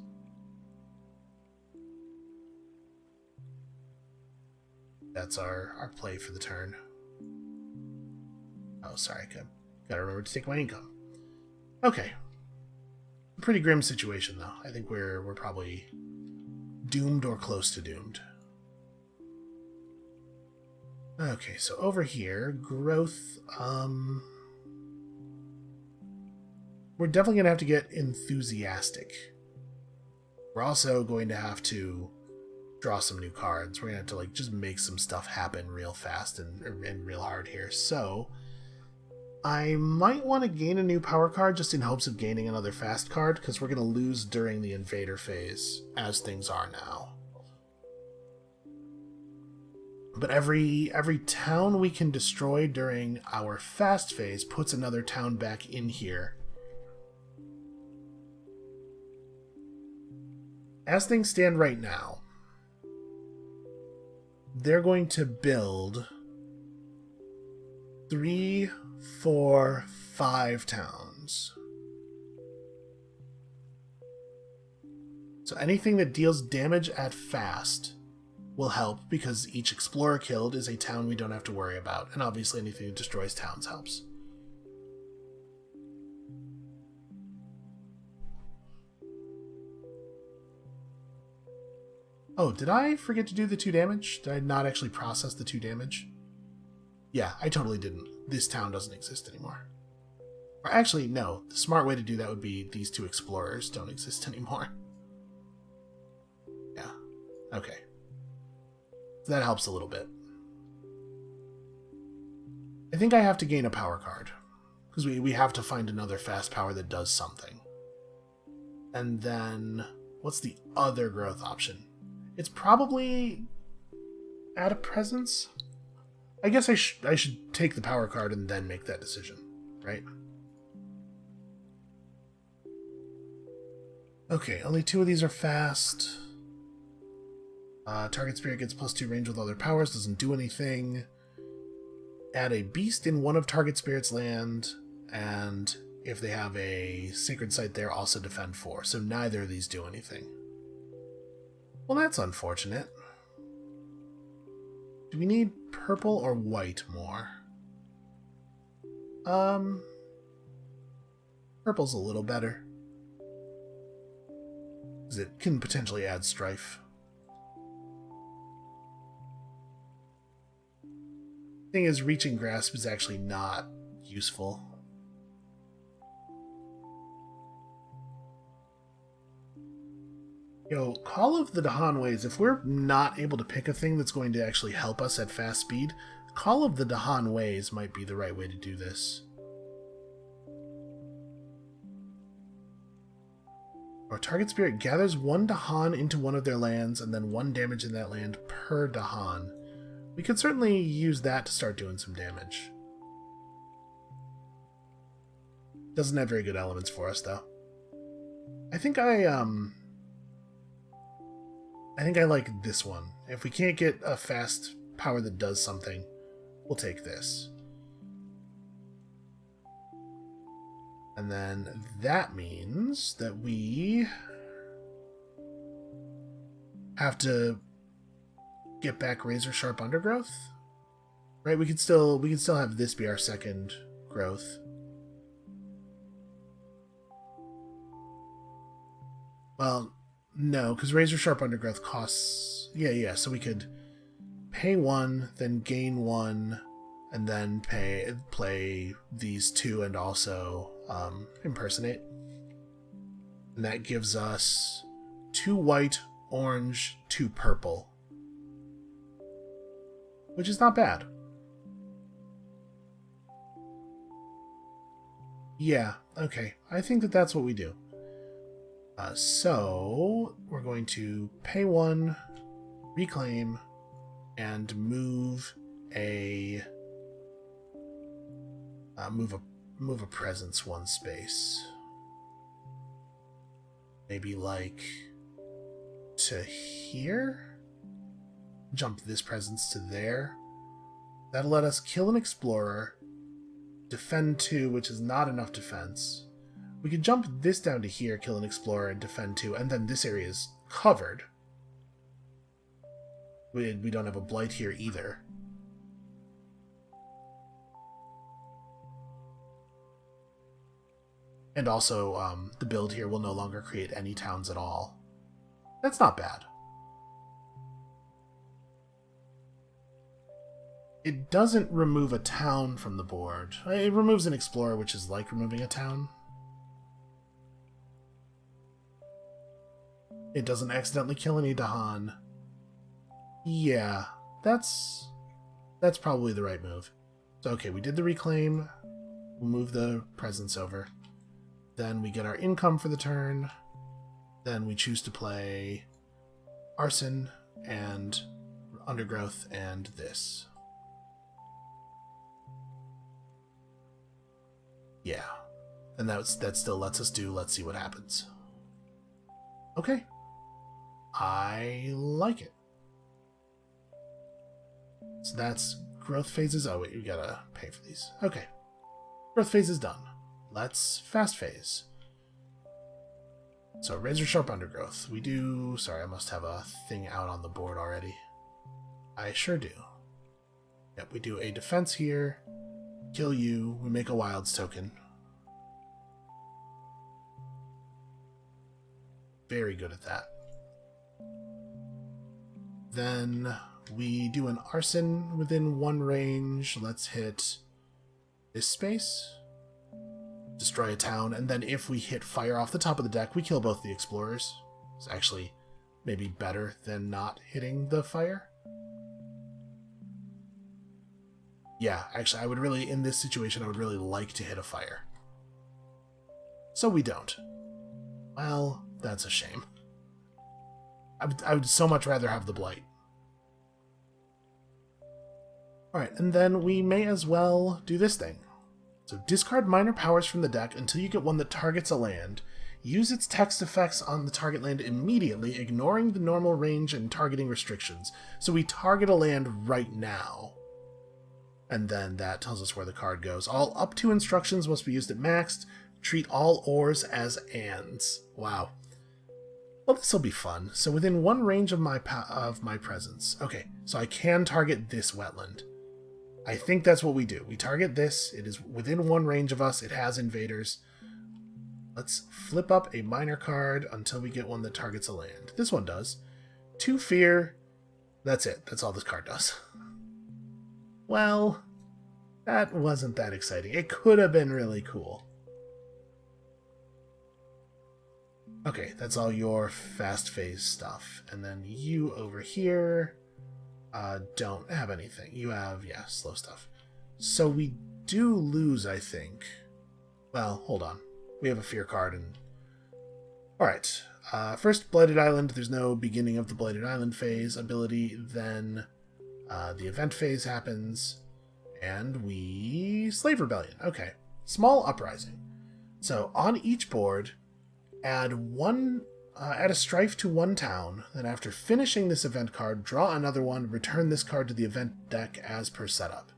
That's our play for the turn. Oh, sorry, gotta remember to take my income. Okay. Pretty grim situation, though. I think we're probably doomed or close to doomed. Okay, so over here, growth, we're definitely going to have to get enthusiastic. We're also going to have to draw some new cards. We're going to have to, like, just make some stuff happen real fast and real hard here. So I might want to gain a new power card just in hopes of gaining another fast card, because we're going to lose during the invader phase, as things are now. But every town we can destroy during our fast phase puts another town back in here. As things stand right now, they're going to build 3, 4, 5 towns. So anything that deals damage at fast will help, because each explorer killed is a town we don't have to worry about, and obviously anything that destroys towns helps. Oh, did I forget to do the 2 damage? Did I not actually process the 2 damage? Yeah, I totally didn't. This town doesn't exist anymore. Or actually, no. The smart way to do that would be these 2 explorers don't exist anymore. Okay. That helps a little bit. I think I have to gain a power card. Because we have to find another fast power that does something. And then, what's the other growth option? It's probably add a presence? I guess I should take the power card and then make that decision, right? Okay, only 2 of these are fast. Target spirit gets +2 range with other powers, doesn't do anything. Add a beast in one of target spirit's land, and if they have a sacred site there, also defend 4. So neither of these do anything. Well, that's unfortunate. Do we need purple or white more? Purple's a little better. Because it can potentially add strife. Thing is, reaching grasp is actually not useful. Yo, Call of the Dahan Ways, if we're not able to pick a thing that's going to actually help us at fast speed, Call of the Dahan Ways might be the right way to do this. Our target spirit gathers 1 Dahan into one of their lands and then 1 damage in that land per Dahan. We could certainly use that to start doing some damage. Doesn't have very good elements for us, though. I think I like this one. If we can't get a fast power that does something, we'll take this. And then that means that we have to get back razor sharp undergrowth, right? We can still have this be our second growth. Well, no, because razor sharp undergrowth costs. Yeah. So we could pay 1, then gain 1, and then play these 2 and also impersonate, and that gives us 2 white, orange, 2 purple. Which is not bad. Yeah, okay. I think that that's what we do. So, we're going to pay 1, reclaim, and move a presence 1 space. Maybe like to here? Jump this presence to there. That'll let us kill an explorer, defend 2, which is not enough defense. We could jump this down to here, kill an explorer, and defend 2, and then this area is covered. We don't have a blight here either. And also, the build here will no longer create any towns at all. That's not bad. It doesn't remove a town from the board. It removes an explorer, which is like removing a town. It doesn't accidentally kill any Dahan. Yeah, that's probably the right move. So, okay, we did the reclaim. We'll move the presence over. Then we get our income for the turn. Then we choose to play Arson and Undergrowth and this. Yeah. And that still lets us do let's see what happens. Okay. I like it. So that's growth phases. Oh wait, we gotta pay for these. Okay. Growth phase is done. Let's fast phase. So razor sharp undergrowth. We do... Sorry, I must have a thing out on the board already. I sure do. Yep, we do a defense here. Kill you. We make a wilds token. Very good at that. Then we do an arson within 1 range. Let's hit this space. Destroy a town, and then if we hit fire off the top of the deck, we kill both the explorers. So actually, maybe better than not hitting the fire. Yeah, actually, I would really, in this situation, I would really like to hit a fire. So we don't. Well, that's a shame. I would so much rather have the blight. Alright, and then we may as well do this thing. So discard minor powers from the deck until you get one that targets a land. Use its text effects on the target land immediately, ignoring the normal range and targeting restrictions. So we target a land right now. And then that tells us where the card goes. All up to instructions must be used at maxed. Treat all ores as ands. Wow. Well, this will be fun. So within one range of my presence. Okay, so I can target this wetland. I think that's what we do. We target this. It is within one range of us. It has invaders. Let's flip up a minor card until we get one that targets a land. This one does. 2 fear. That's it. That's all this card does. Well, that wasn't that exciting. It could have been really cool. Okay, that's all your fast phase stuff. And then you over here don't have anything. You have, yeah, slow stuff. So we do lose, I think. Well, hold on. We have a fear card. And alright. First, Blighted Island. There's no beginning of the Blighted Island phase ability. Then the event phase happens. And we... Slave Rebellion. Okay. Small Uprising. So on each board... add a strife to one town, then after finishing this event card, draw another one, return this card to the event deck as per setup.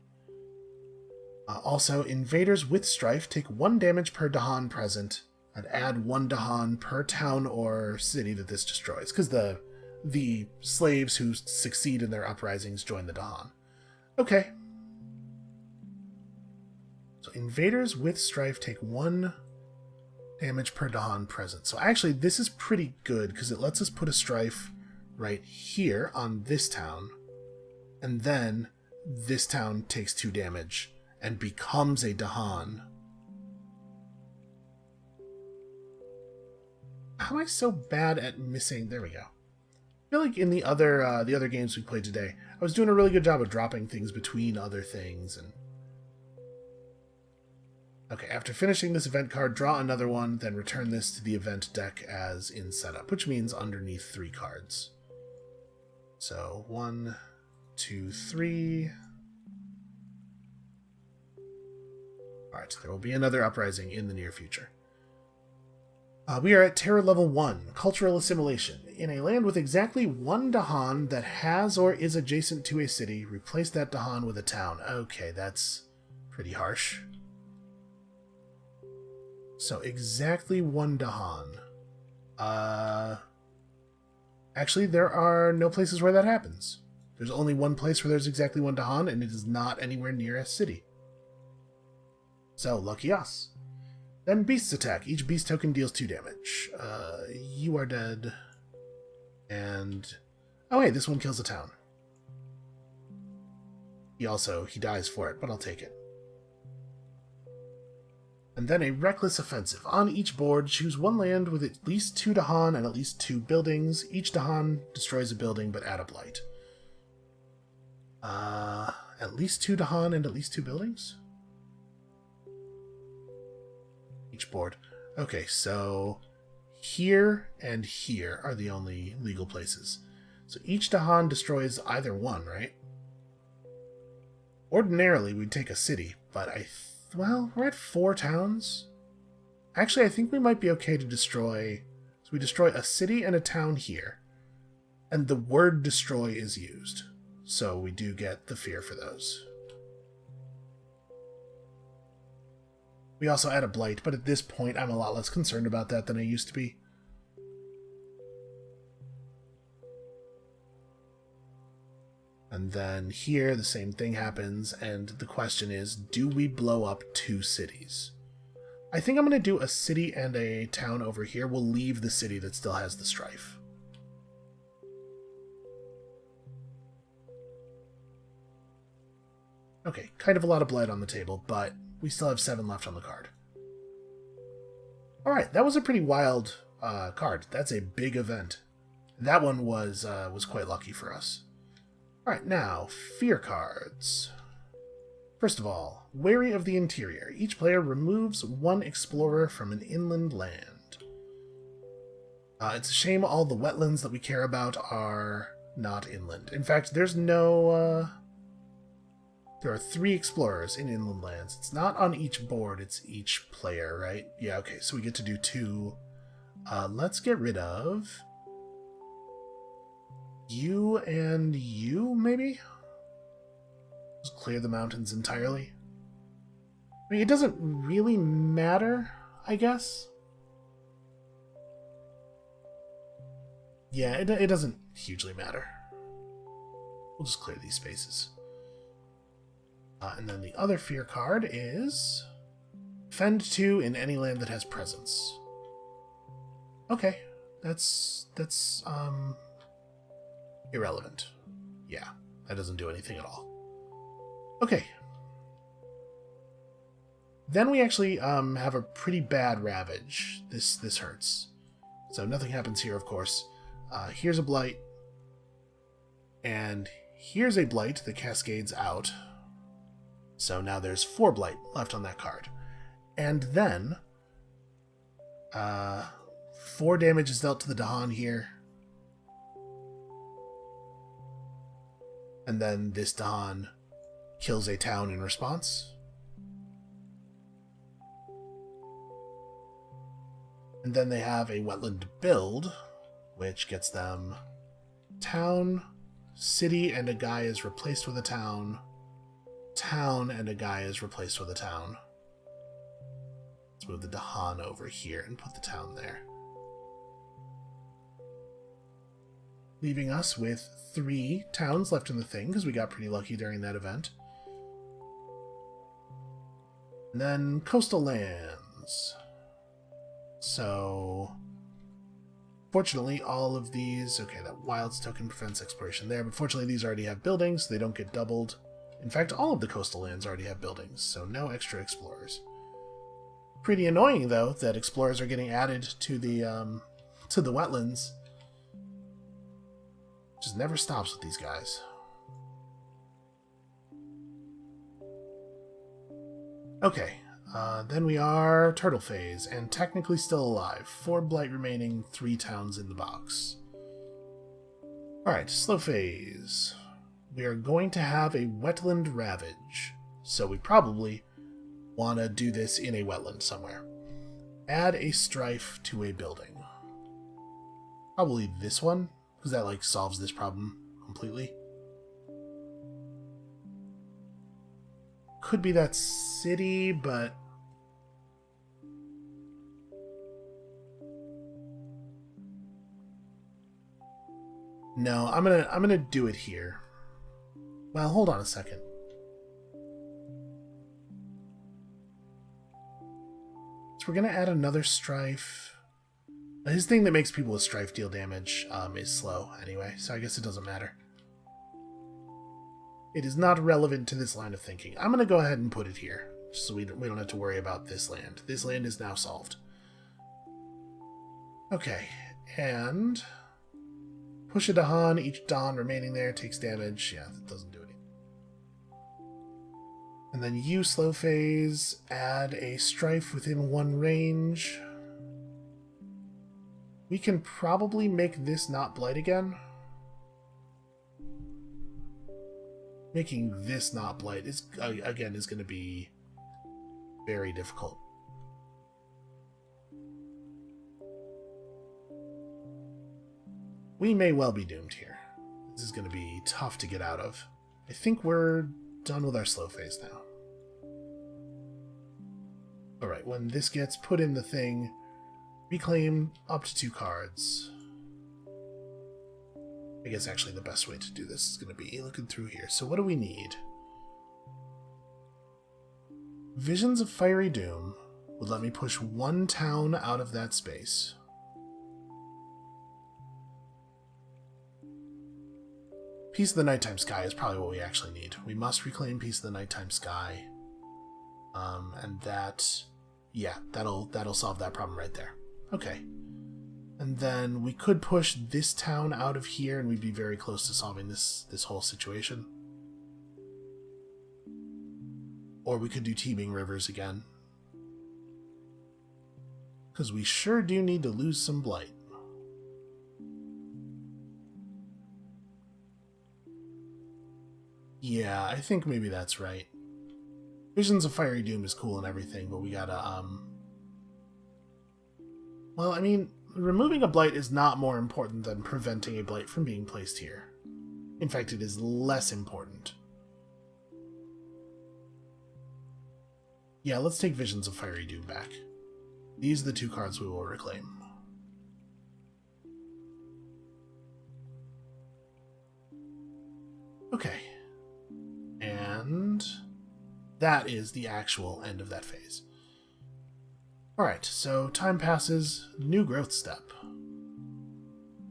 Also, invaders with strife take 1 damage per Dahan present, and add 1 Dahan per town or city that this destroys, because the slaves who succeed in their uprisings join the Dahan. Okay. So invaders with strife take 1 damage per Dahan present. So actually, this is pretty good, because it lets us put a strife right here on this town, and then this town takes 2 damage and becomes a Dahan. How am I so bad at missing? There we go. I feel like in the other games we played today, I was doing a really good job of dropping things between other things. And okay, after finishing this event card, draw another one, then return this to the event deck as in setup, which means underneath 3 cards. So 1, 2, 3. Alright, there will be another uprising in the near future. We are at Terror Level 1, Cultural Assimilation. In a land with exactly 1 Dahan that has or is adjacent to a city, replace that Dahan with a town. Okay, that's pretty harsh. So exactly 1 Dahan. Actually, there are no places where that happens. There's only one place where there's exactly 1 Dahan, and it is not anywhere near a city. So, lucky us. Then beasts attack. Each beast token deals 2 damage. You are dead. And... oh hey, this one kills a town. He dies for it, but I'll take it. And then a Reckless Offensive. On each board, choose 1 land with at least 2 Dahan and at least 2 buildings. Each Dahan destroys a building, but add a blight. At least 2 Dahan and at least 2 buildings? Each board. Okay, so here and here are the only legal places. So each Dahan destroys either one, right? Ordinarily, we'd take a city, but well, we're at 4 towns. Actually, I think we might be okay to destroy... so we destroy a city and a town here. And the word destroy is used. So we do get the fear for those. We also add a blight, but at this point I'm a lot less concerned about that than I used to be. And then here the same thing happens, and the question is, do we blow up 2 cities? I think I'm going to do a city and a town over here. We'll leave the city that still has the strife. Okay, kind of a lot of blight on the table, but we still have 7 left on the card. Alright, that was a pretty wild card. That's a big event. That one was quite lucky for us. Alright, now, fear cards. First of all, wary of the interior. Each player removes one explorer from an inland land. It's a shame all the wetlands that we care about are not inland. In fact, there's no... there are 3 explorers in inland lands. It's not on each board, it's each player, right? Yeah, okay, so we get to do 2. Let's get rid of... you and you, maybe? Just clear the mountains entirely. I mean, it doesn't really matter, I guess. Yeah, it doesn't hugely matter. We'll just clear these spaces. And then the other fear card is... Fend 2 in any land that has presence. Okay, that's irrelevant. Yeah, that doesn't do anything at all. Okay. Then we actually have a pretty bad ravage. This hurts. So nothing happens here, of course. Here's a blight. And here's a blight that cascades out. So now there's 4 blight left on that card. And then 4 damage is dealt to the Dahan here. And then this Dahan kills a town in response. And then they have a wetland build, which gets them town, city, and a guy is replaced with a town. Town, and a guy is replaced with a town. Let's move the Dahan over here and put the town there. Leaving us with 3 towns left in the thing, because we got pretty lucky during that event. And then coastal lands. So, fortunately, all of these... Okay, that wilds token prevents exploration there, but fortunately these already have buildings, so they don't get doubled. In fact, all of the coastal lands already have buildings, so no extra explorers. Pretty annoying, though, that explorers are getting added to the wetlands. Just never stops with these guys. Okay, then we are turtle phase, and technically still alive. 4 blight remaining, 3 towns in the box. Alright, slow phase. We are going to have a wetland ravage, so we probably want to do this in a wetland somewhere. Add a strife to a building. Probably this one, because that like solves this problem completely. Could be that city, but no, I'm gonna do it here. Well, hold on a second. So we're gonna add another strife. His thing that makes people with strife deal damage is slow anyway, so I guess it doesn't matter. It is not relevant to this line of thinking. I'm gonna go ahead and put it here, just so we don't have to worry about this land. This land is now solved. Okay, and push a Dahan. Each Dahan remaining there takes damage. Yeah, that doesn't do anything. And then you, slow phase, add a strife within 1 range. We can probably make this not blight again. Making this not blight is again is going to be very difficult. We may well be doomed here. This is going to be tough to get out of. I think we're done with our slow phase now. Alright, when this gets put in the thing, reclaim up to 2 cards. I guess actually the best way to do this is going to be looking through here. So what do we need? Visions of Fiery Doom would let me push 1 town out of that space. Piece of the Nighttime Sky is probably what we actually need. We must reclaim Piece of the Nighttime Sky. And that... yeah, that'll solve that problem right there. Okay. And then we could push this town out of here and we'd be very close to solving this whole situation. Or we could do teeming rivers again. Because we sure do need to lose some blight. Yeah, I think maybe that's right. Visions of Fiery Doom is cool and everything, but we gotta, well, I mean, removing a blight is not more important than preventing a blight from being placed here. In fact, it is less important. Yeah, let's take Visions of Fiery Doom back. These are the two cards we will reclaim. Okay. And that is the actual end of that phase. Alright, so time passes, new growth step.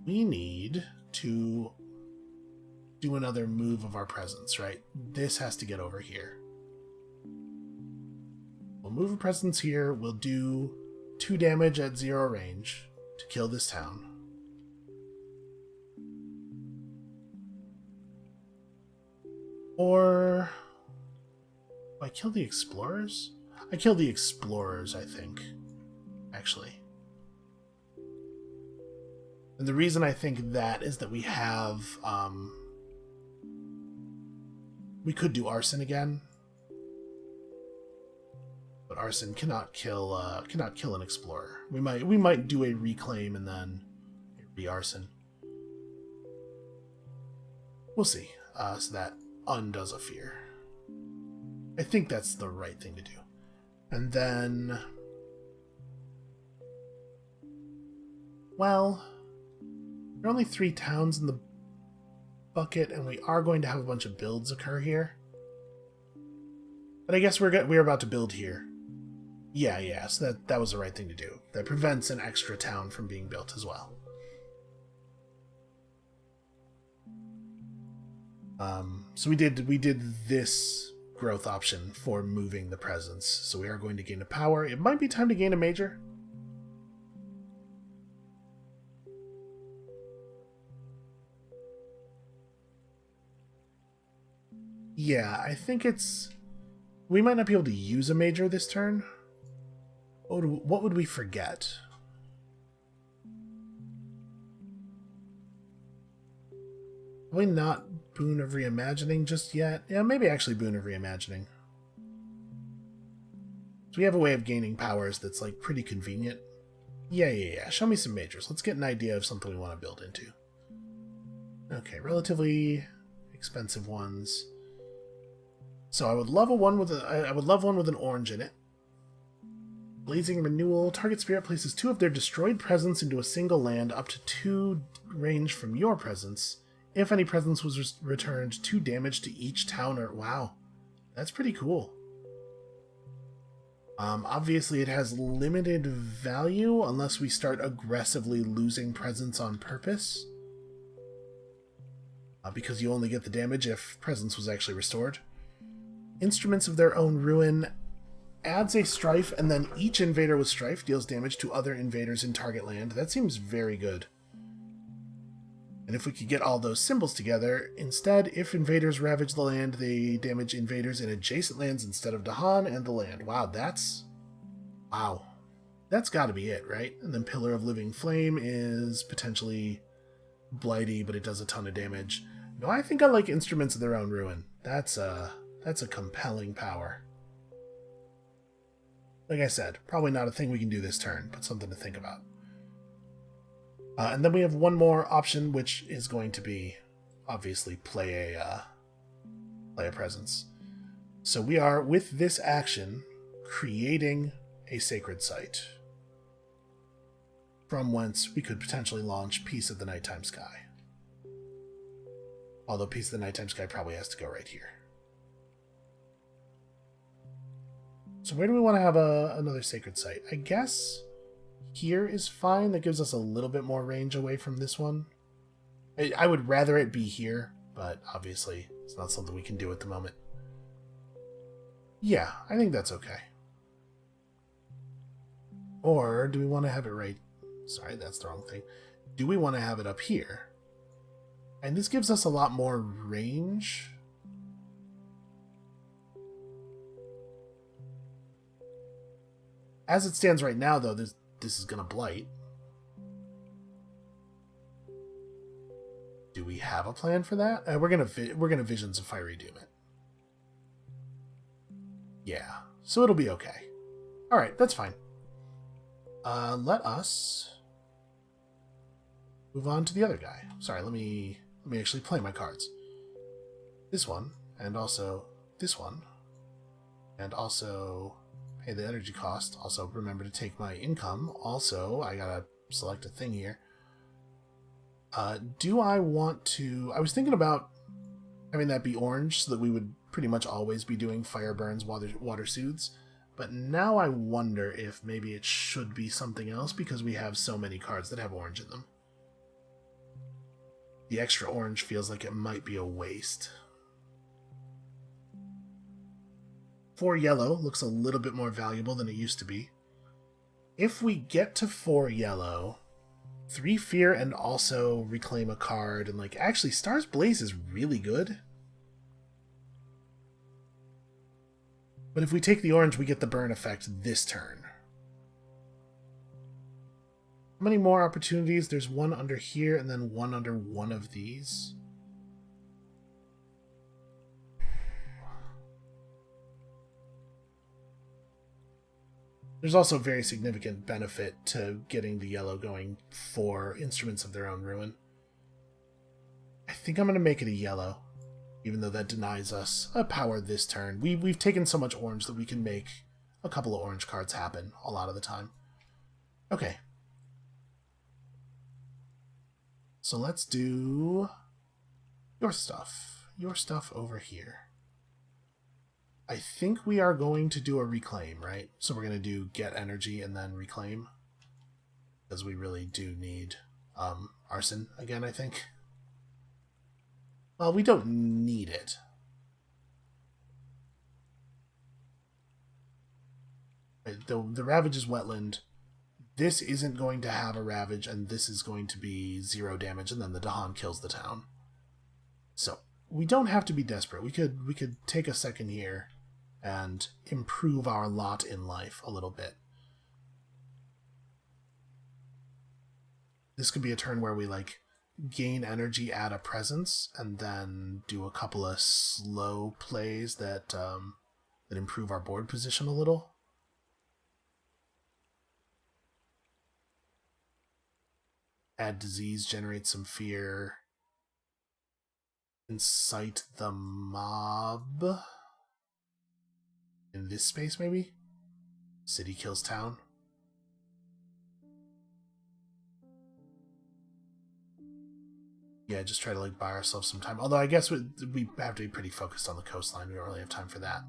We need to do another move of our presence, right? This has to get over here. We'll move a presence here, we'll do 2 damage at 0 range to kill this town. Or... do I kill the explorers? I kill the explorers, I think. Actually. And the reason I think that is that we have... we could do arson again. But arson cannot kill an explorer. We might do a reclaim and then re-arson. We'll see. So that undoes a fear. I think that's the right thing to do. And then... well, there are only 3 towns in the bucket, and we are going to have a bunch of builds occur here. But I guess we're about to build here. Yeah, so that was the right thing to do. That prevents an extra town from being built as well. So we did this growth option for moving the presence. So we are going to gain a power. It might be time to gain a major. Yeah, I think it's... we might not be able to use a major this turn. What would we forget? Probably not Boon of Reimagining just yet. Yeah, maybe actually Boon of Reimagining. So we have a way of gaining powers that's like pretty convenient. Yeah. Show me some majors. Let's get an idea of something we want to build into. Okay, relatively expensive ones. So I would love one with an orange in it. Blazing Renewal. Target spirit places 2 of their destroyed presence into a single land up to 2 range from your presence. If any presence was returned, 2 damage to each town or... wow. That's pretty cool. Obviously it has limited value unless we start aggressively losing presence on purpose. Because you only get the damage if presence was actually restored. Instruments of their own ruin adds a strife, and then each invader with strife deals damage to other invaders in target land. That seems very good. And if we could get all those symbols together, instead, if invaders ravage the land, they damage invaders in adjacent lands instead of Dahan and the land. Wow, that's... wow. That's gotta be it, right? And then Pillar of Living Flame is potentially blighty, but it does a ton of damage. No, I think I like Instruments of Their Own Ruin. That's a compelling power. Like I said, probably not a thing we can do this turn, but something to think about. And then we have one more option, which is going to be, obviously, play a presence. So we are, with this action, creating a sacred site, from whence we could potentially launch Piece of the Nighttime Sky. Although Piece of the Nighttime Sky probably has to go right here. So where do we want to have another sacred site? I guess here is fine. That gives us a little bit more range away from this one. I would rather it be here, but obviously it's not something we can do at the moment. Yeah, I think that's okay. Or do we want to have it right Sorry, that's the wrong thing. Do we want to have it up here? And this gives us a lot more range. As it stands right now, though, this is going to blight. Do we have a plan for that? We're gonna Visions of Fiery Doom it. Yeah, so it'll be okay. All right, that's fine. Let us move on to the other guy. Sorry, let me actually play my cards. This one, and also this one, and also pay the energy cost. Also, remember to take my income. Also, I gotta select a thing here. Do I want to... I was thinking about having that be orange so that we would pretty much always be doing fire burns, water soothes. But now I wonder if maybe it should be something else because we have so many cards that have orange in them. The extra orange feels like it might be a waste. 4 yellow looks a little bit more valuable than it used to be. If we get to 4 yellow... 3 fear and also reclaim a card, and like actually Star's Blaze is really good. But if we take the orange, we get the burn effect this turn. How many more opportunities? There's one under here and then one under one of these. There's also a very significant benefit to getting the yellow going for Instruments of Their Own Ruin. I think I'm going to make it a yellow, even though that denies us a power this turn. We've taken so much orange that we can make a couple of orange cards happen a lot of the time. Okay. So let's do your stuff. Your stuff over here. I think we are going to do a reclaim, right? So we're going to do get energy and then reclaim. Because we really do need arson again, I think. Well, we don't need it. The Ravage is wetland. This isn't going to have a Ravage, and this is going to be 0 damage, and then the Dahan kills the town. So, we don't have to be desperate. We could take a second here and improve our lot in life a little bit. This could be a turn where we like gain energy, add a presence, and then do a couple of slow plays that that improve our board position a little. Add disease, generate some fear. Incite the mob. In this space, maybe? City kills town. Yeah, just try to like buy ourselves some time. Although I guess we have to be pretty focused on the coastline. We don't really have time for that.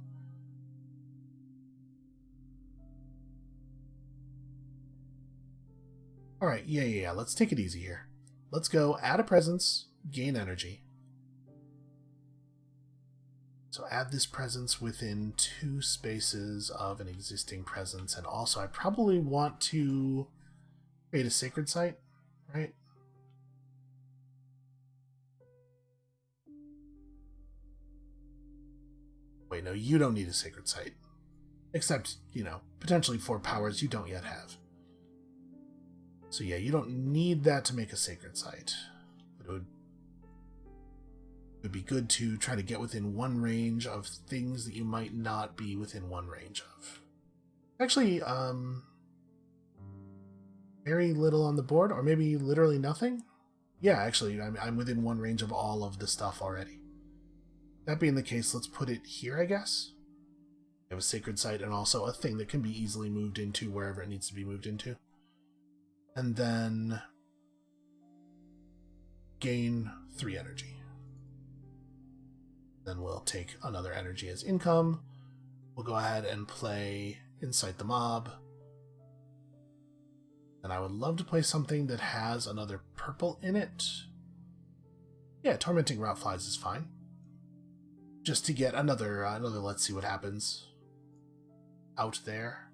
Alright, yeah. Let's take it easy here. Let's go add a presence, gain energy. So add this presence within 2 spaces of an existing presence, and also I probably want to create a sacred site, right? Wait, no, you don't need a sacred site. Except, potentially 4 powers you don't yet have. So yeah, you don't need that to make a sacred site. But it would be good to try to get within 1 range of things that you might not be within 1 range of. Actually, very little on the board, or maybe literally nothing? Yeah, actually, I'm within 1 range of all of the stuff already. That being the case, let's put it here, I guess. We have a sacred site and also a thing that can be easily moved into wherever it needs to be moved into. And then gain 3 energy. Then we'll take another energy as income. We'll go ahead and play Incite the Mob. And I would love to play something that has another purple in it. Yeah, Tormenting Routflies is fine. Just to get another let's see what happens out there.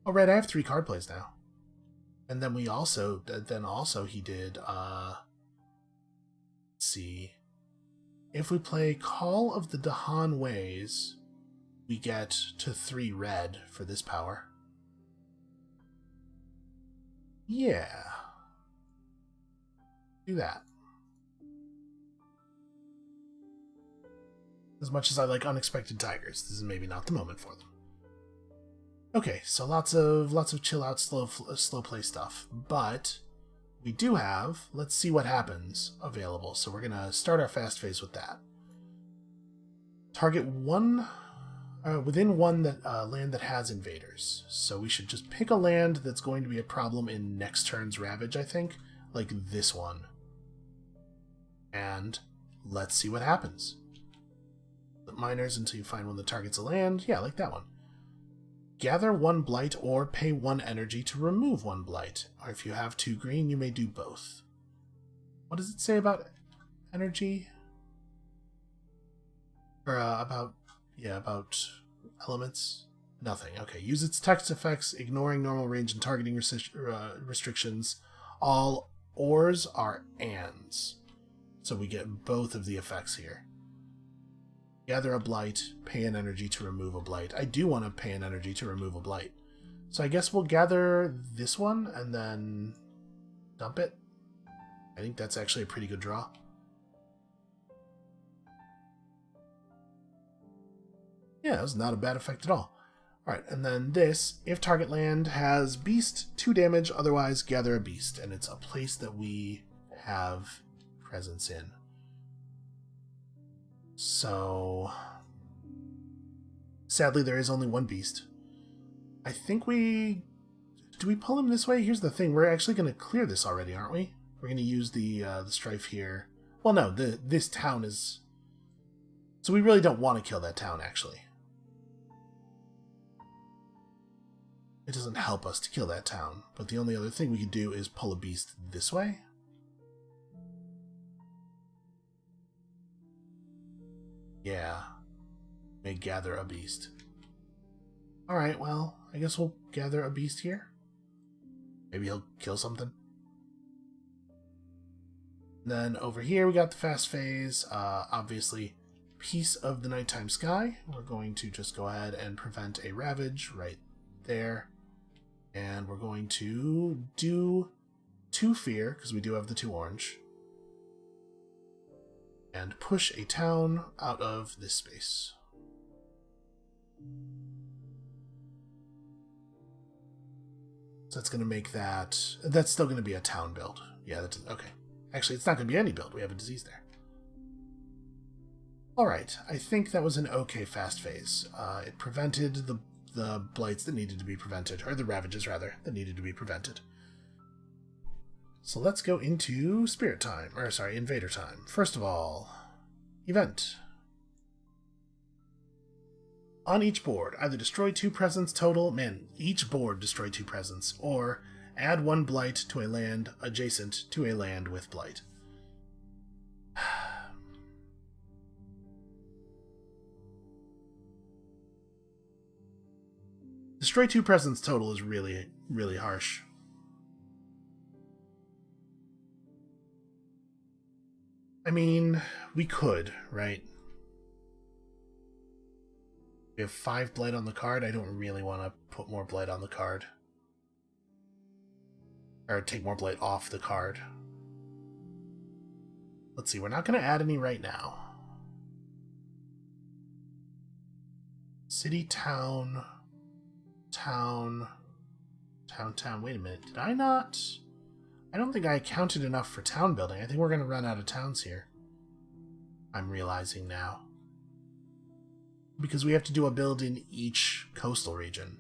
Oh, right, I have 3 card plays now. And then he did, let's see. If we play Call of the Dahan Ways, we get to 3 red for this power. Yeah. Do that. As much as I like Unexpected Tigers, this is maybe not the moment for them. Okay, so lots of chill out, slow play stuff, but we do have, let's see what happens, available. So we're gonna start our fast phase with that. Target one within one land that has invaders. So we should just pick a land that's going to be a problem in next turn's Ravage, I think, like this one. And let's see what happens. The miners until you find one that targets a land. Yeah, like that one. Gather 1 blight or pay 1 energy to remove 1 blight. Or if you have 2 green, you may do both. What does it say about energy? Or about elements? Nothing. Okay, use its text effects, ignoring normal range and targeting restrictions. All ors are ands. So we get both of the effects here. Gather a blight, pay an energy to remove a blight. I do want to pay an energy to remove a blight. So I guess we'll gather this one and then dump it. I think that's actually a pretty good draw. Yeah, that was not a bad effect at all. Alright, and then this, if target land has beast, 2 damage, otherwise gather a beast. And it's a place that we have presence in. So, sadly, there is only 1 beast. I think do we pull him this way? Here's the thing, we're actually going to clear this already, aren't we? We're going to use the strife here. Well, no, this town is... So we really don't want to kill that town, actually. It doesn't help us to kill that town, but the only other thing we could do is pull a beast this way. Yeah. May gather a beast. Alright, well, I guess we'll gather a beast here. Maybe he'll kill something. Then over here we got the fast phase. Obviously, Piece of the Nighttime Sky. We're going to just go ahead and prevent a Ravage right there. And we're going to do 2 fear, because we do have the 2 orange. And push a town out of this space. So that's going to make that... That's still going to be a town build. Yeah, that's... Okay. Actually, it's not going to be any build. We have a disease there. Alright, I think that was an okay fast phase. It prevented the blights that needed to be prevented. Or the ravages, rather, that needed to be prevented. So let's go into Spirit Time. Or, sorry, Invader Time. First of all, Event. On each board, either destroy 2 presence total, each board destroy 2 presence, or add 1 blight to a land adjacent to a land with blight. Destroy 2 presence total is really, really harsh. I mean, we could, right? We have 5 blight on the card. I don't really want to put more blight on the card. Or take more blight off the card. Let's see, we're not going to add any right now. City, town, town. Wait a minute, did I not? I don't think I counted enough for town building. I think we're going to run out of towns here. I'm realizing now. Because we have to do a build in each coastal region.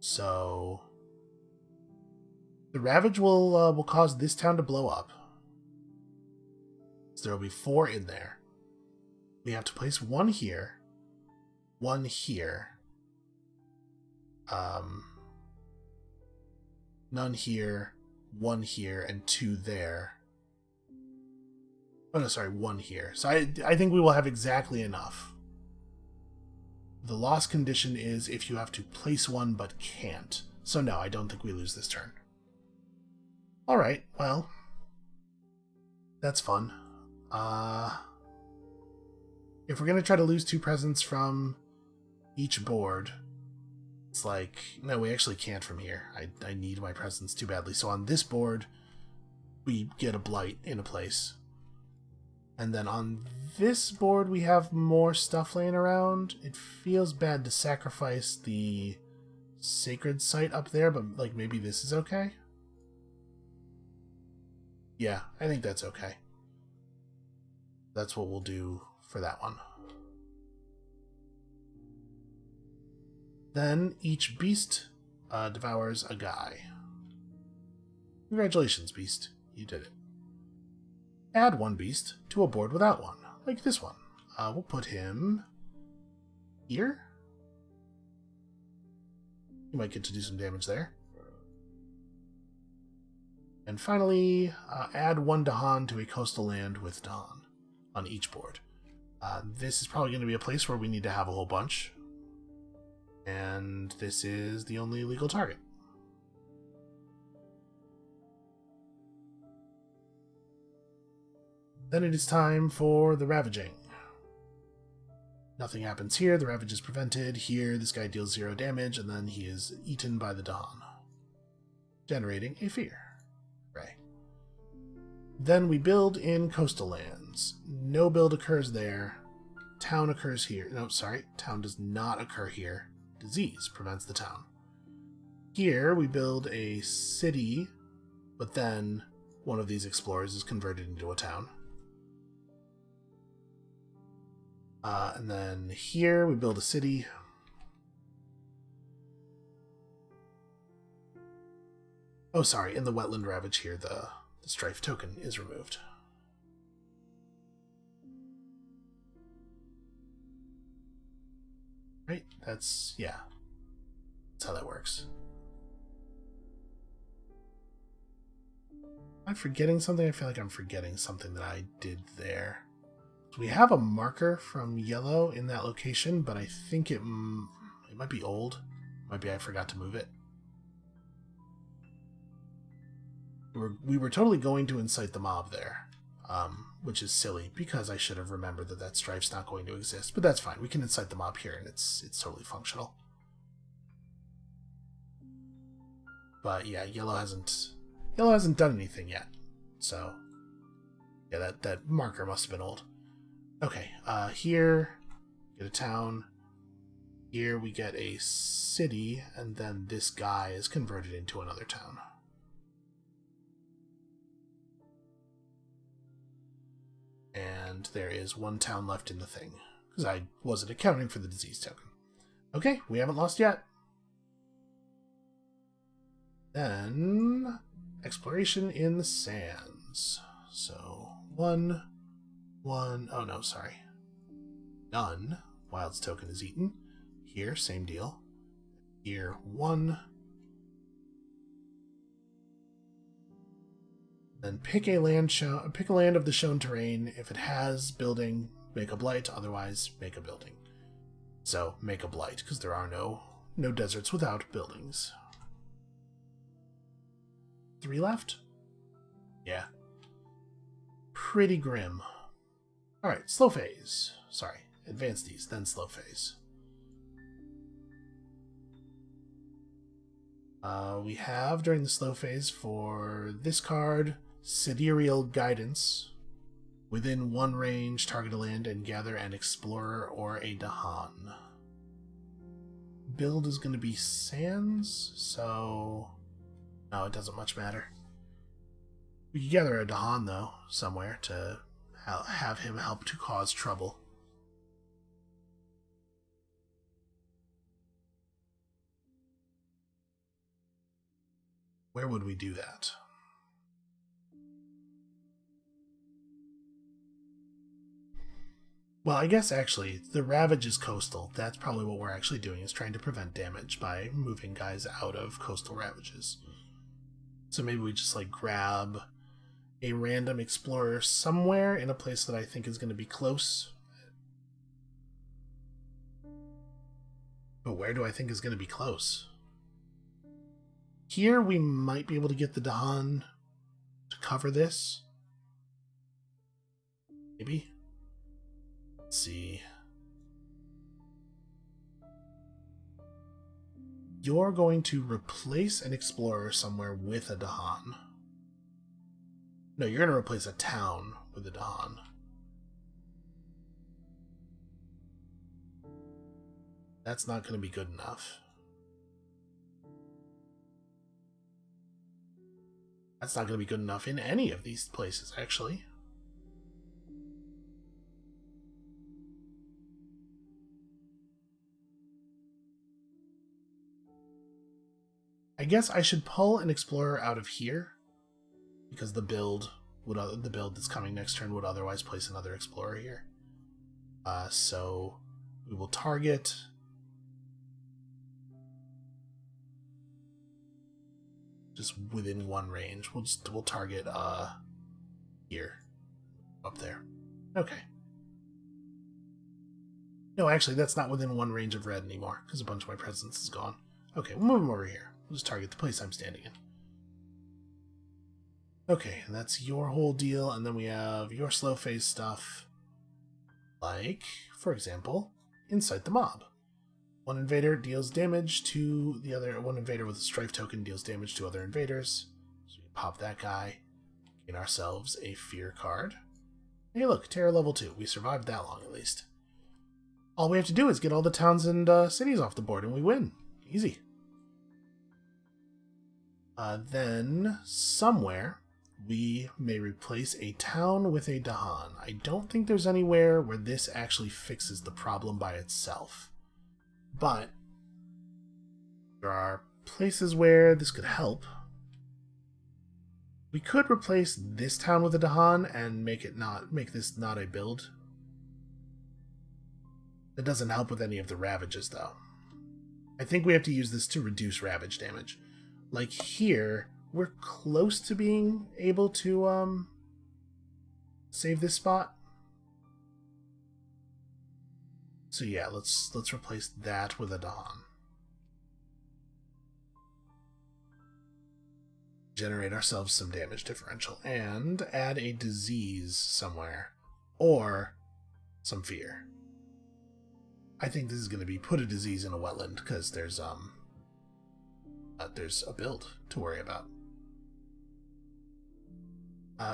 So... The Ravage will cause this town to blow up. So there will be 4 in there. We have to place 1 here. 1 here. None here. 1 here, and 2 there. Oh no, sorry, 1 here. So I think we will have exactly enough. The loss condition is if you have to place one but can't. So no, I don't think we lose this turn. Alright, well, that's fun. If we're going to try to lose 2 presents from each board, it's like, no, we actually can't from here. I need my presents too badly. So on this board, we get a blight in a place. And then on this board, we have more stuff laying around. It feels bad to sacrifice the sacred site up there, but like maybe this is okay? Yeah, I think that's okay. That's what we'll do for that one. Then each beast devours a guy. Congratulations, beast. You did it. Add 1 beast to a board without one, like this one. We'll put him here. You might get to do some damage there. And finally, add 1 Dahan to a coastal land with Dahan on each board. This is probably going to be a place where we need to have a whole bunch. And this is the only legal target. Then it is time for the ravaging. Nothing happens here, the ravage is prevented. Here, this guy deals 0 damage, and then he is eaten by the Dahan, generating a fear. Hooray. Then we build in coastal lands. No build occurs there. Town occurs here. No, sorry, town does not occur here. Disease prevents the town. Here, we build a city, but then one of these explorers is converted into a town. And then here we build a city. Oh, sorry, in the wetland ravage here, the strife token is removed. Right? That's how that works. Am I forgetting something? I feel like I'm forgetting something that I did there. We have a marker from yellow in that location, but I think it might be old. Might be I forgot to move it. We were totally going to incite the mob there, which is silly because I should have remembered that strife's not going to exist. But that's fine. We can incite the mob here, and it's totally functional. But yeah, yellow hasn't done anything yet. So yeah, that marker must have been old. Okay, here, get a town. Here we get a city, and then this guy is converted into another town. And there is 1 town left in the thing, because I wasn't accounting for the disease token. Okay, we haven't lost yet. Then, exploration in the sands. So, 1... oh no, sorry. None. Wild's token is eaten. Here, same deal. Here, 1. Then pick a land of the shown terrain. If it has building, make a blight. Otherwise, make a building. So, make a blight, because there are no deserts without buildings. 3 left? Yeah. Pretty grim. Alright, slow phase. Sorry, advance these, then slow phase. We have, during the slow phase, for this card, Sidereal Guidance. Within 1 range, target a land and gather an explorer or a Dahan. Build is going to be sands, so... no, it doesn't much matter. We can gather a Dahan, though, somewhere to have him help to cause trouble. Where would we do that? Well, I guess actually, the Ravage is coastal. That's probably what we're actually doing, is trying to prevent damage by moving guys out of coastal Ravages. So maybe we just, like, grab a random explorer somewhere in a place that I think is going to be close. But where do I think is going to be close? Here we might be able to get the Dahan to cover this. Maybe. Let's see. You're going to replace an explorer somewhere with a Dahan. No, you're going to replace a town with a Dahan. That's not going to be good enough. That's not going to be good enough in any of these places, actually. I guess I should pull an explorer out of here, because the build that's coming next turn would otherwise place another explorer here. So we will target just within one range. We'll target here, up there. Okay. No, actually, that's not within one range of red anymore because a bunch of my presence is gone. Okay, we'll move them over here. We'll just target the place I'm standing in. Okay, and that's your whole deal, and then we have your slow phase stuff, like, for example, Incite the Mob. One invader deals damage to the other. One invader with a strife token deals damage to other invaders. So we pop that guy, gain ourselves a fear card. Hey, look, terror level 2. We survived that long, at least. All we have to do is get all the towns and cities off the board, and we win. Easy. Then, somewhere, we may replace a town with a Dahan. I don't think there's anywhere where this actually fixes the problem by itself. But there are places where this could help. We could replace this town with a Dahan and make this not a build. That doesn't help with any of the ravages, though. I think we have to use this to reduce ravage damage. Like here, we're close to being able to save this spot. So yeah, let's replace that with a Dahan. Generate ourselves some damage differential and add a disease somewhere or some fear. I think this is going to be put a disease in a wetland because there's a build to worry about.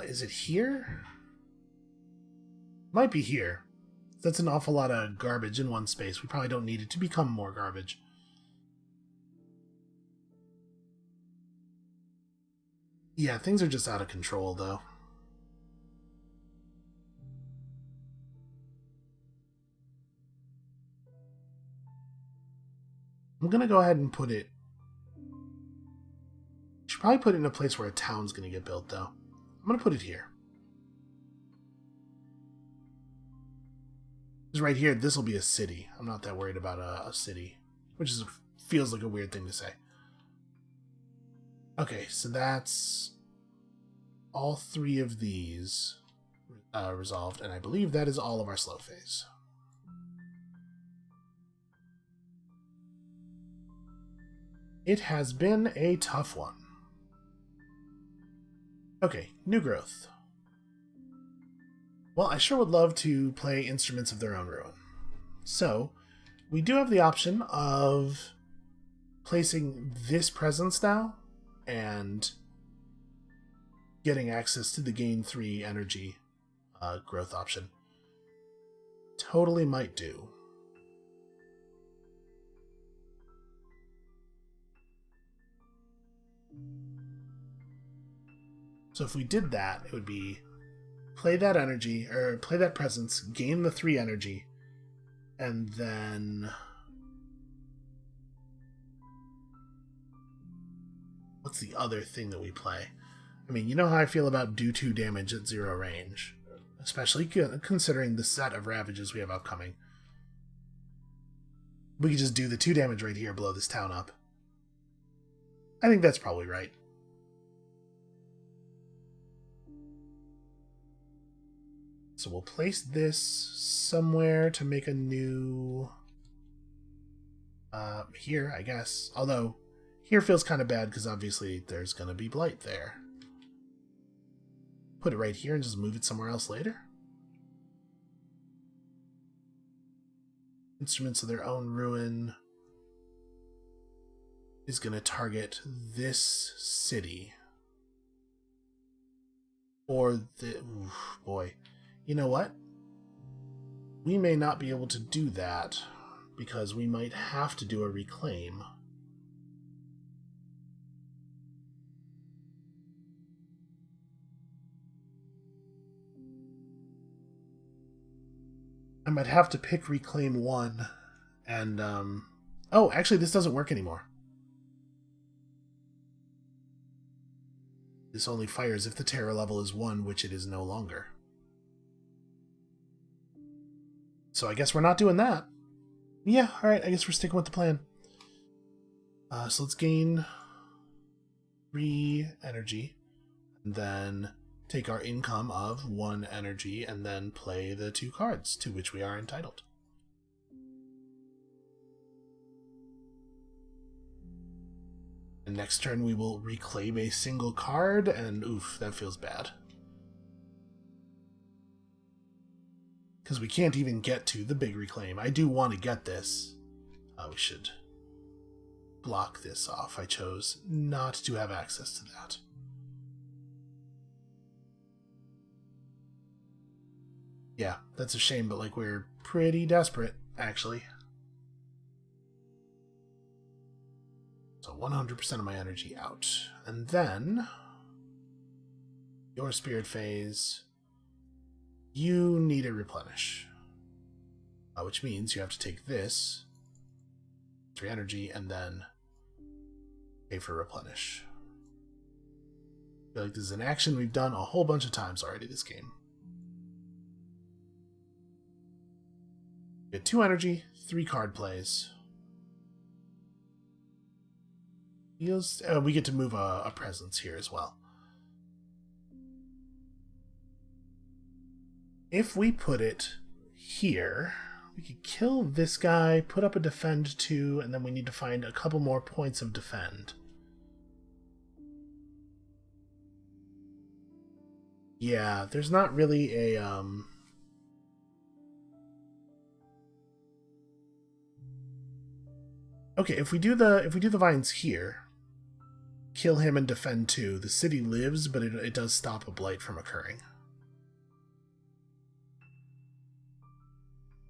Is it here? Might be here. That's an awful lot of garbage in one space. We probably don't need it to become more garbage. Yeah, things are just out of control, though. I'm going to go ahead and put it... Should probably put it in a place where a town's going to get built, though. I'm going to put it here. Because right here, this will be a city. I'm not that worried about a city. Which feels like a weird thing to say. Okay, so that's all three of these resolved, and I believe that is all of our slow phase. It has been a tough one. Okay, new growth. Well, I sure would love to play Instruments of Their Own Ruin. So, we do have the option of placing this presence now and getting access to the gain 3 energy growth option. Totally might do. So if we did that, it would be play that energy, or play that presence, gain the 3 energy, and then... What's the other thing that we play? I mean, you know how I feel about do 2 damage at 0 range, especially considering the set of ravages we have upcoming. We could just do the 2 damage right here, blow this town up. I think that's probably right. So we'll place this somewhere to make a new Here, I guess. Although, here feels kind of bad because obviously there's going to be blight there. Put it right here and just move it somewhere else later? Instruments of their own ruin is going to target this city. Or the... Oof, boy. You know what? We may not be able to do that because we might have to do a reclaim. I might have to pick reclaim 1 and oh, actually this doesn't work anymore. This only fires if the terror level is 1, which it is no longer. So I guess we're not doing that. Yeah, alright, I guess we're sticking with the plan. So let's gain 3 energy, and then take our income of 1 energy, and then play the 2 cards to which we are entitled. And next turn we will reclaim a single card, and oof, that feels bad. Because we can't even get to the big reclaim. I do want to get this. We should block this off. I chose not to have access to that. Yeah, that's a shame, but like we're pretty desperate, actually. So 100% of my energy out. And then your spirit phase, you need a replenish. Which means you have to take this, 3 energy, and then pay for replenish. I feel like this is an action we've done a whole bunch of times already this game. Get 2 energy, 3 card plays. We get to move a presence here as well. If we put it here, we could kill this guy, put up a defend 2, and then we need to find a couple more points of defend. Yeah, there's not really a Okay, if we do the vines here, kill him and defend 2, the city lives, but it does stop a blight from occurring.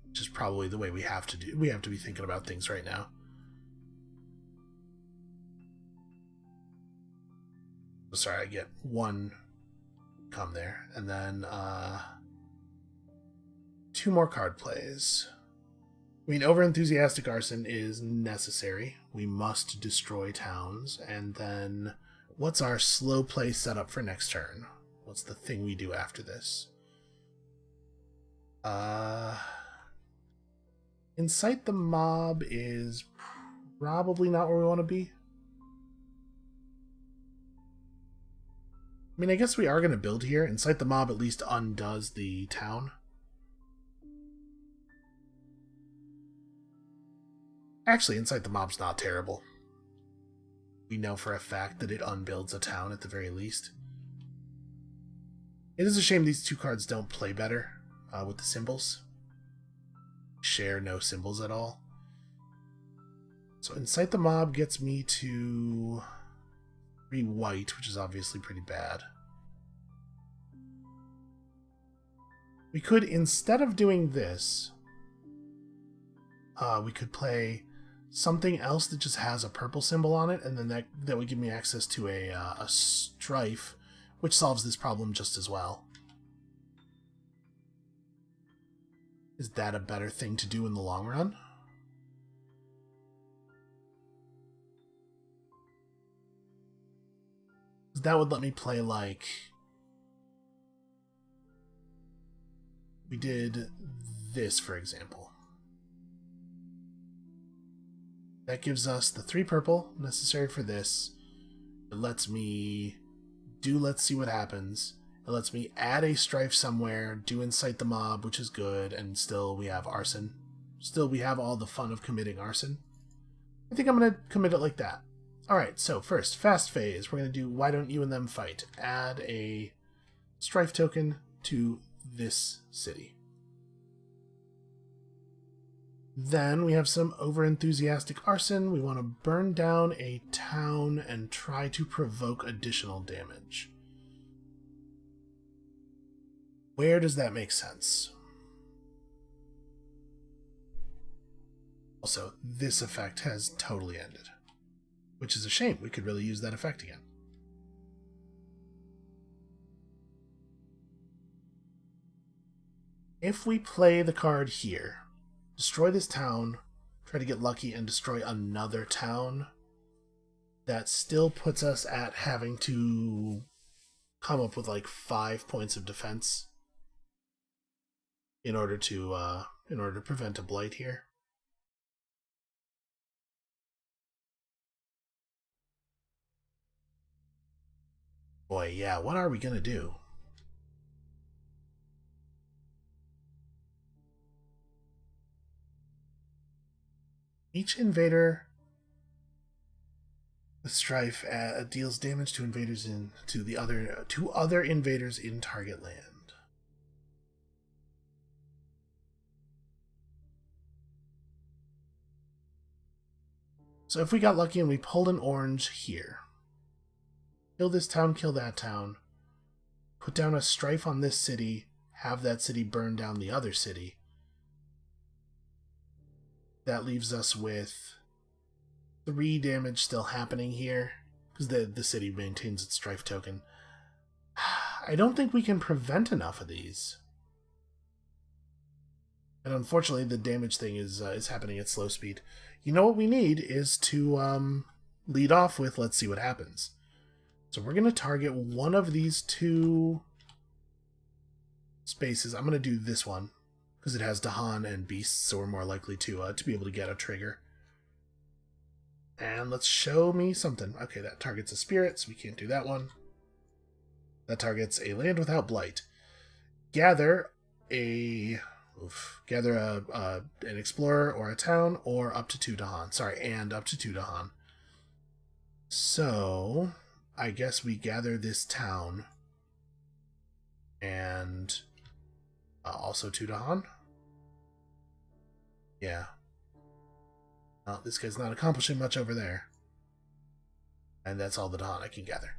Which is probably the way we have to do. We have to be thinking about things right now. Sorry, I get 1 come there, and then 2 more card plays. I mean, overenthusiastic arson is necessary. We must destroy towns. And then, what's our slow play setup for next turn? What's the thing we do after this? Incite the mob is probably not where we want to be. I mean, I guess we are going to build here. Incite the mob at least undoes the town. Actually, Incite the Mob's not terrible. We know for a fact that it unbuilds a town at the very least. It is a shame these 2 cards don't play better with the symbols. Share no symbols at all. So Incite the Mob gets me to 3 white, which is obviously pretty bad. We could, instead of doing this, we could play something else that just has a purple symbol on it, and then that would give me access to a strife, which solves this problem just as well. Is that a better thing to do in the long run? That would let me play like we did this, for example. That gives us the 3 purple necessary for this. It lets me do Let's See What Happens. It lets me add a strife somewhere, do Incite the Mob, which is good, and still we have arson. Still we have all the fun of committing arson. I think I'm going to commit it like that. Alright, so first, fast phase. We're going to do why don't you and them fight. Add a strife token to this city. Then we have some overenthusiastic arson. We want to burn down a town and try to provoke additional damage. Where does that make sense? Also, this effect has totally ended, which is a shame. We could really use that effect again. If we play the card here, destroy this town, try to get lucky and destroy another town, that still puts us at having to come up with like 5 points of defense in order to prevent a blight here. Boy, yeah, what are we gonna do? Each invader with strife deals damage to invaders to other invaders in target land. So if we got lucky and we pulled an orange here, kill this town, kill that town, put down a strife on this city, have that city burn down the other city, that leaves us with 3 damage still happening here, because the city maintains its strife token. I don't think we can prevent enough of these. And unfortunately, the damage thing is happening at slow speed. You know what we need is to lead off with let's see what happens. So we're going to target one of these 2 spaces. I'm going to do this one, because it has Dahan and Beasts, so we're more likely to be able to get a trigger. And let's show me something. Okay, that targets a spirit, so we can't do that one. That targets a land without blight. Gather an explorer or a town, or up to 2 Dahan. Sorry, and up to 2 Dahan. So, I guess we gather this town, and also 2 Dahan. Yeah. This guy's not accomplishing much over there. And that's all the Dahan I can gather.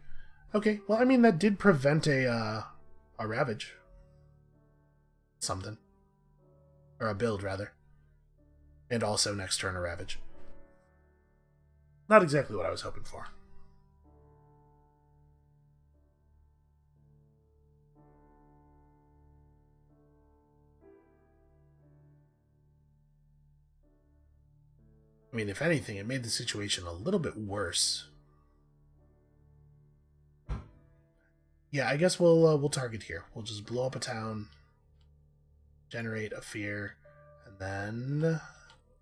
Okay, well, I mean, that did prevent a Ravage. Something. Or a build, rather. And also next turn a Ravage. Not exactly what I was hoping for. I mean, if anything, it made the situation a little bit worse. Yeah, I guess we'll target here. We'll just blow up a town, generate a fear, and then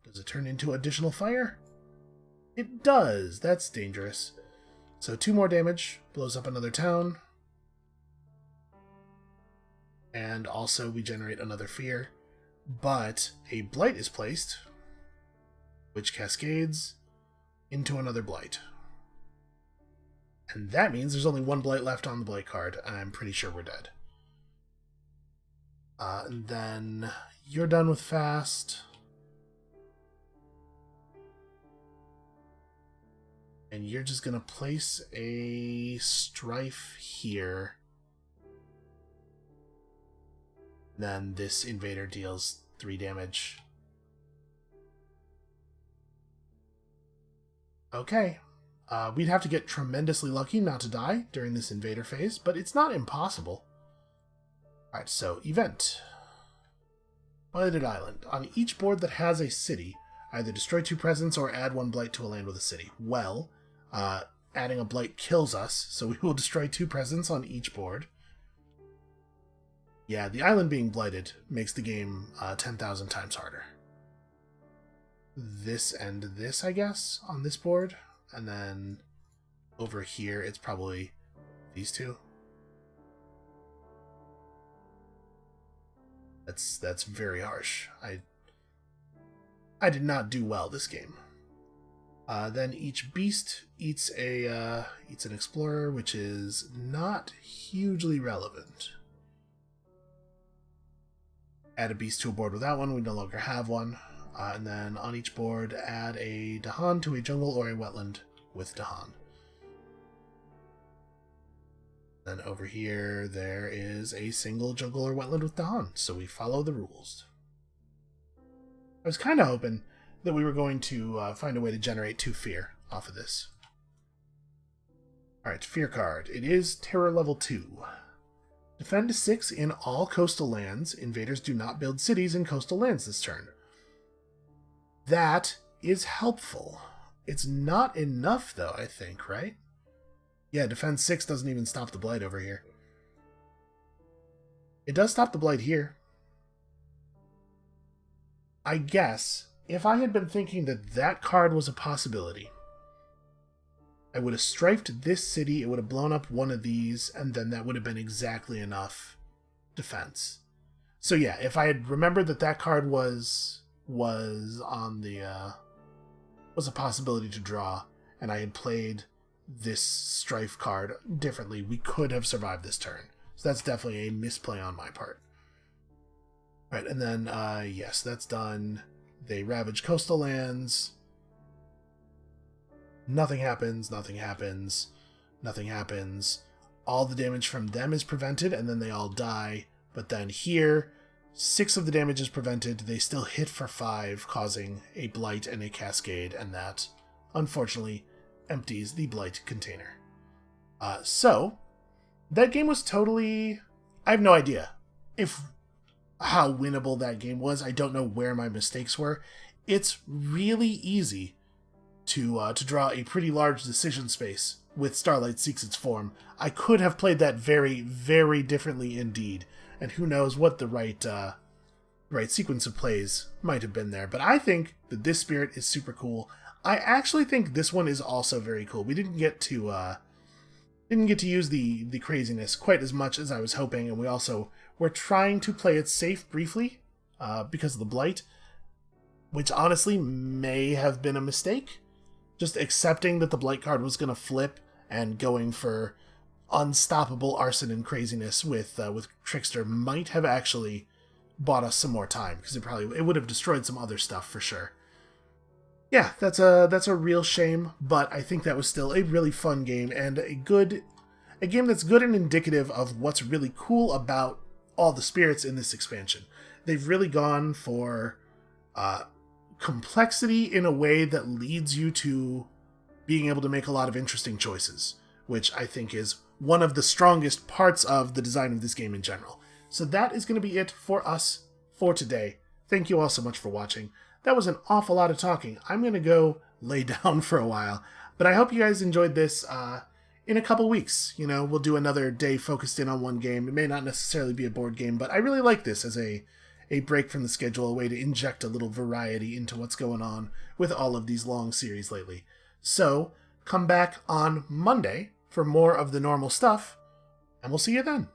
does it turn into additional fire? It does. That's dangerous. So 2 more damage, blows up another town, and also we generate another fear. But a blight is placed, which cascades into another blight. And that means there's only 1 blight left on the blight card, and I'm pretty sure we're dead. And then you're done with fast. And you're just going to place a strife here. Then this invader deals 3 damage. Okay. We'd have to get tremendously lucky not to die during this invader phase, but it's not impossible. Alright, so event. Blighted Island. On each board that has a city, either destroy 2 presence or add 1 blight to a land with a city. Well, adding a blight kills us, so we will destroy 2 presence on each board. Yeah, the island being blighted makes the game 10,000 times harder. This and this, I guess, on this board. And then over here, it's probably these 2. That's very harsh. I did not do well this game. Then each beast eats an explorer, which is not hugely relevant. Add a beast to a board without one, we no longer have one. And then on each board, add a Dahan to a jungle or a wetland with Dahan. Then over here, there is a single jungle or wetland with Dahan, so we follow the rules. I was kind of hoping that we were going to find a way to generate 2 fear off of this. Alright, fear card. It is terror level 2. Defend 6 in all coastal lands. Invaders do not build cities in coastal lands this turn. That is helpful. It's not enough, though, I think, right? Yeah, defend 6 doesn't even stop the blight over here. It does stop the blight here. I guess, if I had been thinking that that card was a possibility, I would have strifed this city, it would have blown up one of these, and then that would have been exactly enough defense. So yeah, if I had remembered that that card was on the was a possibility to draw, and I had played this strife card differently, we could have survived this turn. So that's definitely a misplay on my part. Right, and then yes, that's done. They ravage coastal lands. Nothing happens, nothing happens, nothing happens. All the damage from them is prevented, and then they all die. But then here, 6 of the damage is prevented. They still hit for 5, causing a blight and a cascade, and that, unfortunately, empties the blight container. So, that game was totally... I have no idea how winnable that game was. I don't know where my mistakes were. It's really easy to draw a pretty large decision space with Starlight Seeks Its Form. I could have played that very, very differently indeed, and who knows what the right sequence of plays might have been there. But I think that this spirit is super cool. I actually think this one is also very cool. We didn't get to use the craziness quite as much as I was hoping, and we also were trying to play it safe briefly because of the blight, which honestly may have been a mistake. Just accepting that the blight card was going to flip and going for unstoppable arson and craziness with Trickster might have actually bought us some more time, because it would have destroyed some other stuff for sure. Yeah, that's a real shame, but I think that was still a really fun game, and a game that's good and indicative of what's really cool about all the spirits in this expansion. They've really gone for complexity in a way that leads you to being able to make a lot of interesting choices, which I think is one of the strongest parts of the design of this game in general. So that is going to be it for us for today. Thank you all so much for watching. That was an awful lot of talking. I'm going to go lay down for a while, but I hope you guys enjoyed this. In a couple weeks, we'll do another day focused in on one game. It may not necessarily be a board game, but I really like this as a break from the schedule, a way to inject a little variety into what's going on with all of these long series lately. So, come back on Monday for more of the normal stuff, and we'll see you then.